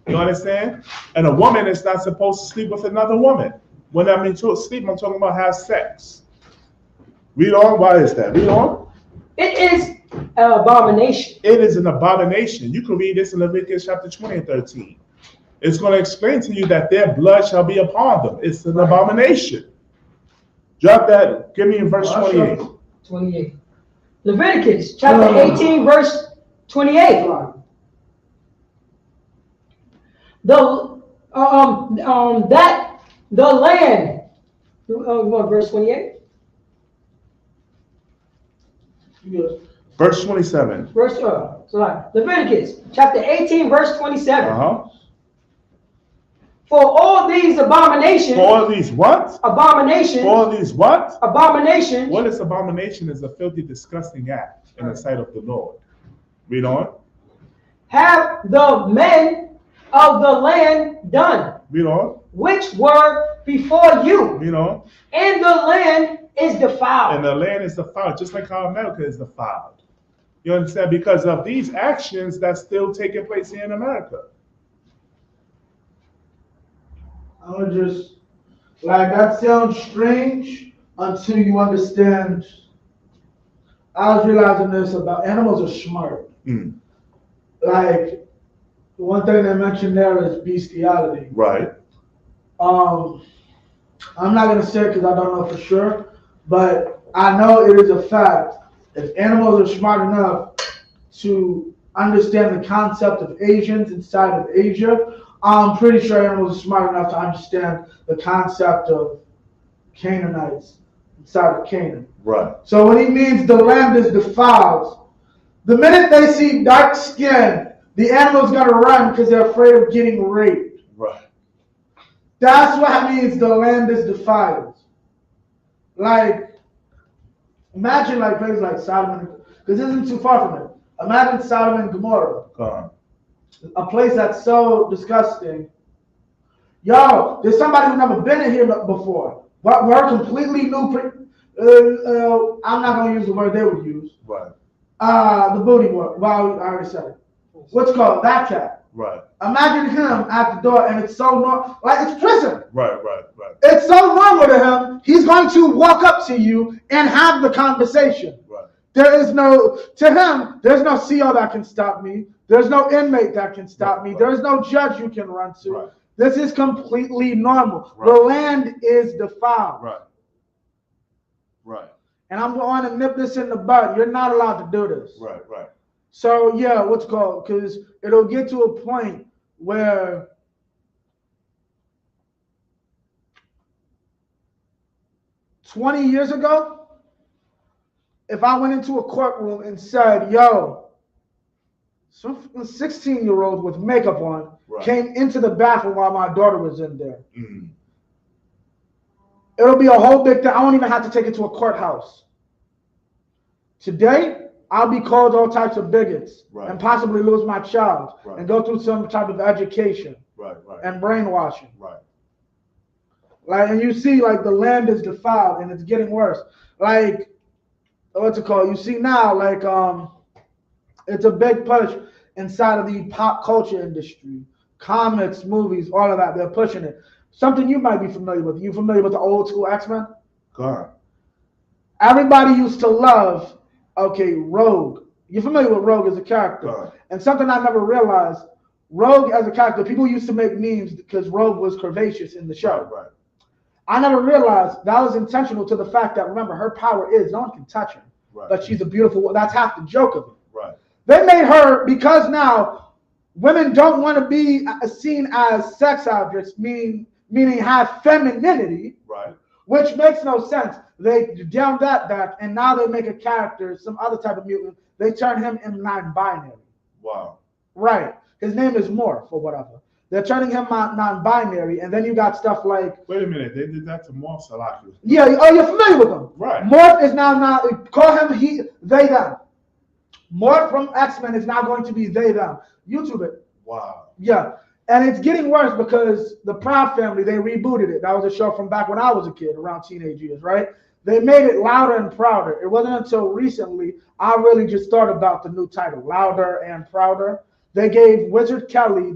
You understand? And a woman is not supposed to sleep with another woman. When I mean sleep, I'm talking about have sex. Read on. Why is that? Read on. It is an abomination. It is an abomination. You can read this in Leviticus chapter 20 and 13. It's going to explain to you that their blood shall be upon them. It's an abomination. Drop that. Give me in verse 28. 28. Leviticus chapter 18, verse 28. The land. You want verse 28? Yes. Verse 27. Leviticus chapter 18, verse 27. Uh-huh. For all these abominations. For all these what? Abominations. For all these what? Abominations. What is abomination? Is a filthy, disgusting act in the sight of the Lord. Read on. Have the men of the land done. Read on. Which were before you. Read on. And the land is defiled. And the land is defiled, just like how America is defiled. You understand? Because of these actions that's still taking place here in America. I would just, that sounds strange until you understand. I was realizing this about animals are smart. Mm. One thing they mentioned there is bestiality. Right. I'm not going to say it because I don't know for sure, but I know it is a fact. If animals are smart enough to understand the concept of Asians inside of Asia, I'm pretty sure animals are smart enough to understand the concept of Canaanites inside of Canaan. Right. So when he means the land is defiled, the minute they see dark skin, the animal's gonna run because they're afraid of getting raped. Right. That's what it means the land is defiled. Imagine places like Sodom, because this isn't too far from it. Imagine Sodom and Gomorrah. A place that's so disgusting. Yo, there's somebody who's never been in here before. We're completely new. I'm not going to use the word they would use. Right. The booty word. Well, I already said it. What's called that cat. Right. Imagine him at the door, and it's so normal. It's prison. Right. It's so normal to him. He's going to walk up to you and have the conversation. Right. There's no CO that can stop me. There's no inmate that can stop me. There's no judge you can run to. Right. This is completely normal. Right. The land is defiled. Right. And I'm going to nip this in the bud. You're not allowed to do this. Right. So, yeah, because it'll get to a point where $20 years ago, if I went into a courtroom and said, yo, some 16-year-old with makeup on came into the bathroom while my daughter was in there. It'll be a whole big thing. I won't even have to take it to a courthouse. Today, I'll be called all types of bigots and possibly lose my child and go through some type of education and brainwashing. Like, and you see, like, the land is defiled and it's getting worse. Like, what's it called? You see now, like, it's a big push inside of the pop culture industry, comics, movies, all of that. They're pushing it. Something you might be familiar with. You familiar with the old school X-Men? God. Everybody used to love, Rogue. You're familiar with Rogue as a character. God. And something I never realized, Rogue as a character, people used to make memes because Rogue was curvaceous in the show. Right. I never realized that was intentional to the fact that, remember, her power is no one can touch her. But she's a beautiful, that's half the joke of it. They made her, because now women don't want to be seen as sex objects, meaning have femininity, which makes no sense. They down that back, and now they make a character, some other type of mutant. They turn him in non-binary. Wow. Right. His name is Morph or whatever. They're turning him non-binary, and then you got stuff like. Wait a minute, they did that to Morph Salaki. Yeah. Oh, you're familiar with him. Right. Morph is now call him they them. Morph from X-Men is now going to be they them. YouTube it. Wow. Yeah. And it's getting worse because the Proud Family, they rebooted it. That was a show from back when I was a kid, around teenage years, right? They made it Louder and Prouder. It wasn't until recently I really just thought about the new title, Louder and Prouder. They gave Wizard Kelly,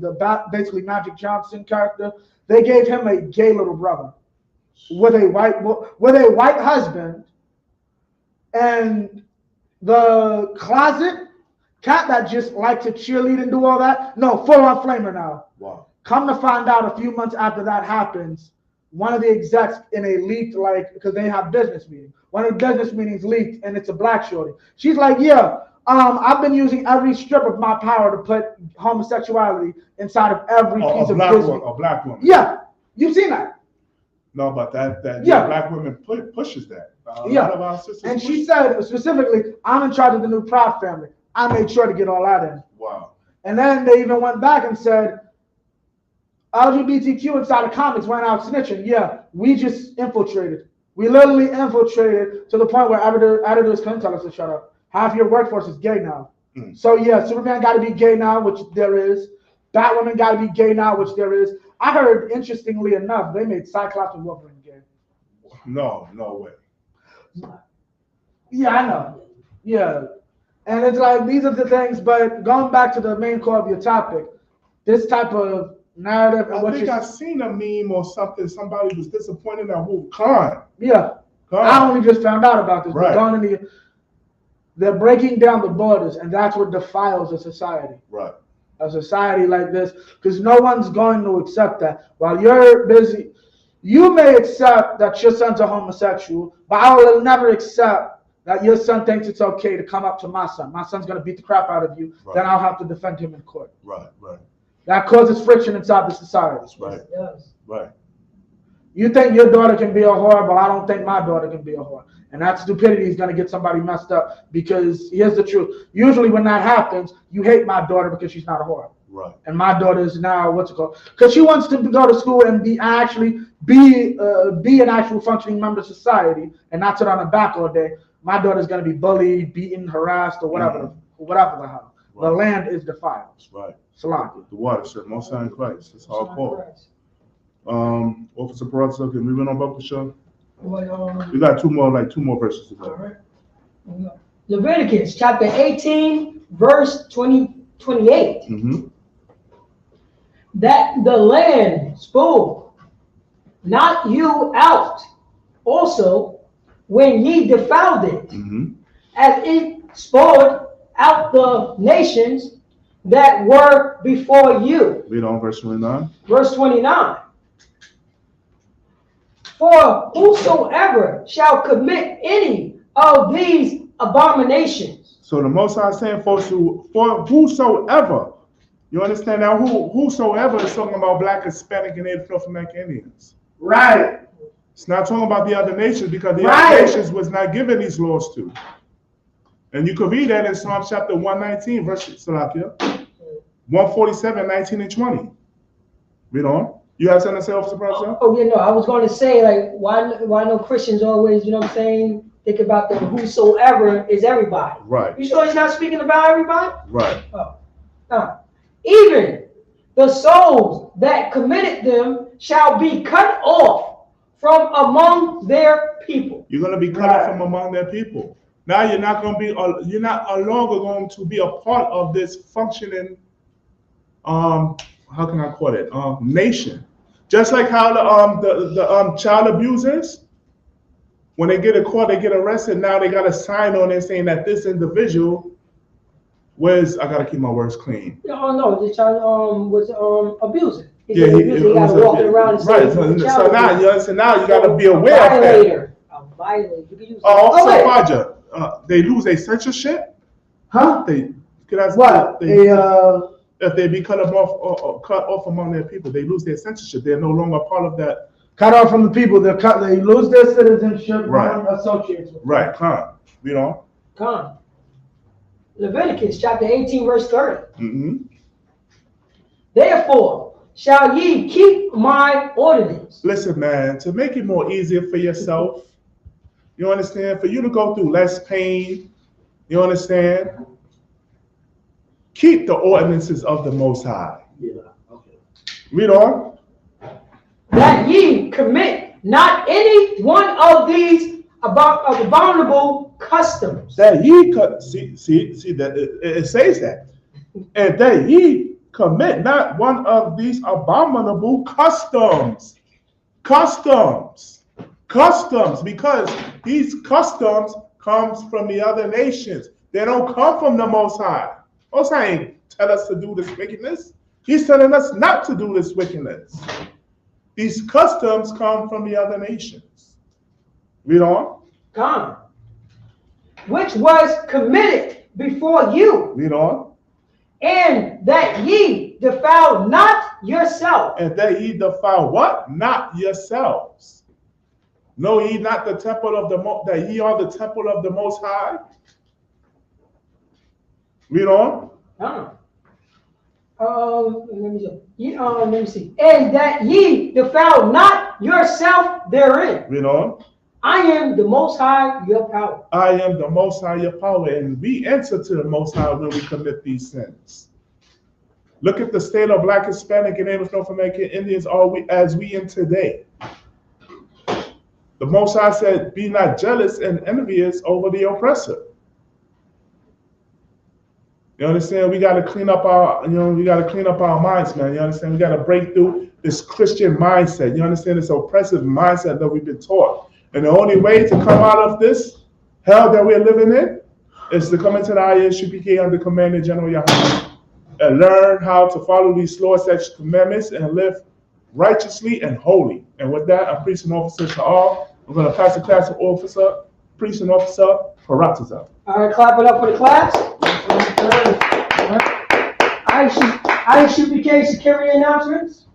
basically Magic Johnson character, they gave him a gay little brother with a white husband, and the closet cat that just liked to cheerlead and do all that, no, full-on flamer now. Wow. Come to find out, a few months after that happens, one of the execs in a leaked, because they have business meetings. One of the business meetings leaked, and it's a black shorty. She's like, yeah, I've been using every strip of my power to put homosexuality inside of every piece of business. A black woman. Yeah, you've seen that. No, but that black women pushes that. A lot of our sisters and she said specifically, I'm in charge of the new Proud Family. I made sure to get all that in. Wow. And then they even went back and said, LGBTQ inside of comics went out snitching. Yeah, we just infiltrated. We literally infiltrated to the point where editors couldn't tell us to shut up. Half your workforce is gay now. So yeah, Superman got to be gay now, which there is. Batwoman got to be gay now, which there is. I heard, interestingly enough, they made Cyclops and Wolverine gay. No way. Yeah, I know. Yeah. And it's like, these are the things, but going back to the main core of your topic, this type of narrative. I think I seen a meme or something. Somebody was disappointed at Wu Khan. Yeah. Khan. I only just found out about this. Right. They're breaking down the borders, and that's what defiles a society. Right. A society like this, because no one's going to accept that. While you're busy, you may accept that your son's a homosexual, but I will never accept that your son thinks it's okay to come up to my son. My son's going to beat the crap out of you. Right. Then I'll have to defend him in court. Right. That causes friction inside the society. That's right. Yes. Right. You think your daughter can be a whore, but I don't think my daughter can be a whore. And that stupidity is going to get somebody messed up, because here's the truth. Usually when that happens, you hate my daughter because she's not a whore. Right. And my daughter is now, because she wants to go to school and be an actual functioning member of society and not sit on her back all day. My daughter's going to be bullied, beaten, harassed, or whatever the hell. Right. The land is defiled. That's right. Salaki. The watershed, Most High in Christ. That's hardcore. Officer Perazzo, can we run on Book the show? We got two more verses to go. All right. Leviticus chapter 18, verse 28. Mm-hmm. That the land spoiled not you out also when ye defiled it, as it spoiled out the nations that were before you. Read on verse 29. Verse 29. For whosoever shall commit any of these abominations. So the Most High is saying for whosoever. You understand now? Whosoever is talking about black, Hispanic, and Native North American Indians. Right. It's not talking about the other nations, because the other nations was not given these laws to. And you can read that in Psalm chapter 119, verse 147, 19 and 20. Read on. You have something to say, Officer Professor? Oh, yeah, no, I was going to say, like, why no Christians always, you know what I'm saying, think about the whosoever is everybody. Right. You sure he's not speaking about everybody? Right. Oh, no. Even the souls that committed them shall be cut off from among their people. You're going to be cut off from among their people. Now you're not going to be, you're not longer going to be a part of this functioning, how can I call it, nation. Just like how the child abusers, when they get caught, they get arrested. Now they got a sign on it saying that this individual was, I got to keep my words clean. No, the child was abusing. Yeah, he got to walk around and right. So now you got to be aware of that. A violator. You can use Faja, they lose their censorship. Huh? What? If they be cut off among their people, they lose their censorship. They're no longer part of that. Cut off from the people. They lose their citizenship. Right. Associates with them. Right. You know. Leviticus chapter 18, verse 30. Mm-hmm. Therefore shall ye keep my ordinance. Listen, man, to make it more easier for yourself, you understand? For you to go through less pain, you understand? Keep the ordinances of the Most High. Yeah. Okay. Read on. That ye commit not any one of these abominable customs. That ye see that it says that, and that ye commit not one of these abominable customs, because these customs comes from the other nations. They don't come from the Most High. Most High ain't tell us to do this wickedness. He's telling us not to do this wickedness. These customs come from the other nations. Read on. Which was committed before you. Read on. And that ye defile not yourself. And that ye defile what? Not yourselves. Know ye not the temple of that ye are the temple of the Most High? Read on. Let me see. And that ye defile not yourself therein. Read on. I am the Most High, your power. I am the Most High, your power, and we answer to the Most High when we commit these sins. Look at the state of Black, Hispanic, and Native North American Indians as we in today. The Most High said, "Be not jealous and envious over the oppressor." You understand? We got to clean up our minds, man. You understand? We got to break through this Christian mindset. You understand? This oppressive mindset that we've been taught. And the only way to come out of this hell that we're living in is to come into the Isupk under command of General Yahweh and learn how to follow these laws, statutes, commandments, and live righteously and holy. And with that, I'm priest and officer to all. I'm going to pass the class to officer, priest and officer, Paratiza. All right, clap it up for the class. Isupk security announcements.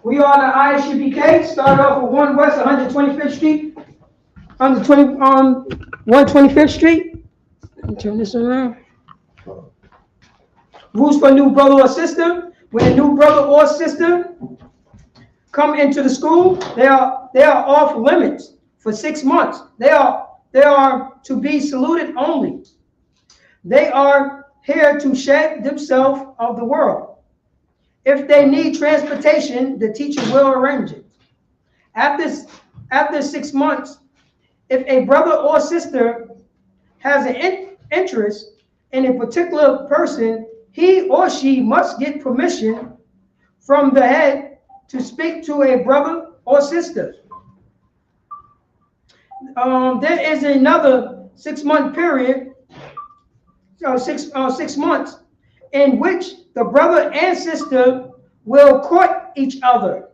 We are the Isupk. Start off with 1 West 125th Street. 125th Street. Let me turn this around. Rules for new brother or sister. When a new brother or sister come into the school, they are off limits for 6 months. They are to be saluted only. They are here to shed themselves of the world. If they need transportation, the teacher will arrange it. After 6 months, if a brother or sister has an interest in a particular person, he or she must get permission from the head to speak to a brother or sister. There is another 6 month period, 6 months, in which the brother and sister will court each other.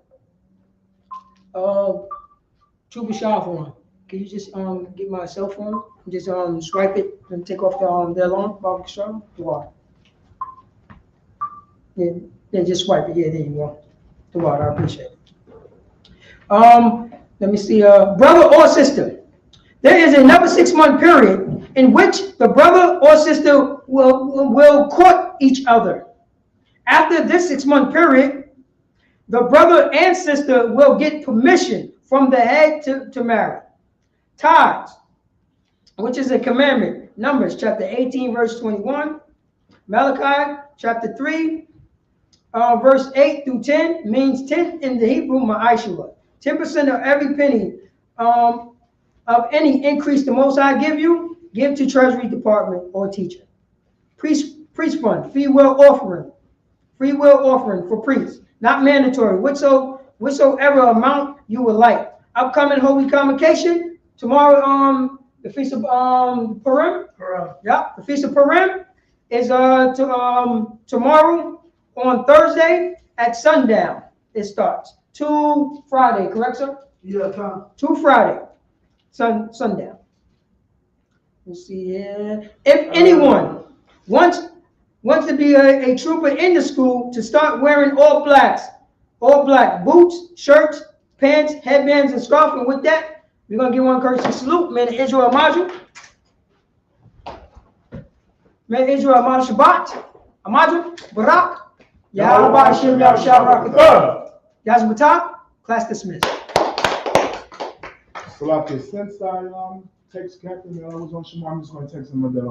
Trooper Shafwan, can you just get my cell phone? Just swipe it and take off the alarm. Yeah, just swipe it. Yeah, there you go. I appreciate it. let me see, brother or sister. There is another 6-month period in which the brother or sister will court each other. After this 6-month period, the brother and sister will get permission from the head to marry. Tithes, which is a commandment. Numbers chapter 18, verse 21. Malachi chapter 3, verse 8 through 10 means 10 in the Hebrew, ma'ashua. 10% of every penny of any increase the Most High give you, give to Treasury Department or teacher. Priest fund, free will offering for priests, not mandatory. Whatsoever amount you would like. Upcoming Holy Convocation tomorrow. The Feast of Purim. Yeah, the Feast of Purim is tomorrow on Thursday at sundown. It starts to Friday, correct, sir? Yeah, Tom. To Friday, sundown. Let's see here. If anyone wants to be a trooper in the school, to start wearing all black boots, shirts, pants, headbands, and scarf. And with that, we're gonna give one courtesy salute. May the Israel Amaju. May Israel Amadu Shabbat. Amaju, Barak. Yahweh Hashem Yahshua Yazmatah. Class dismissed. Salaki, since I text Captain that I was on Shema, I'm just going to text him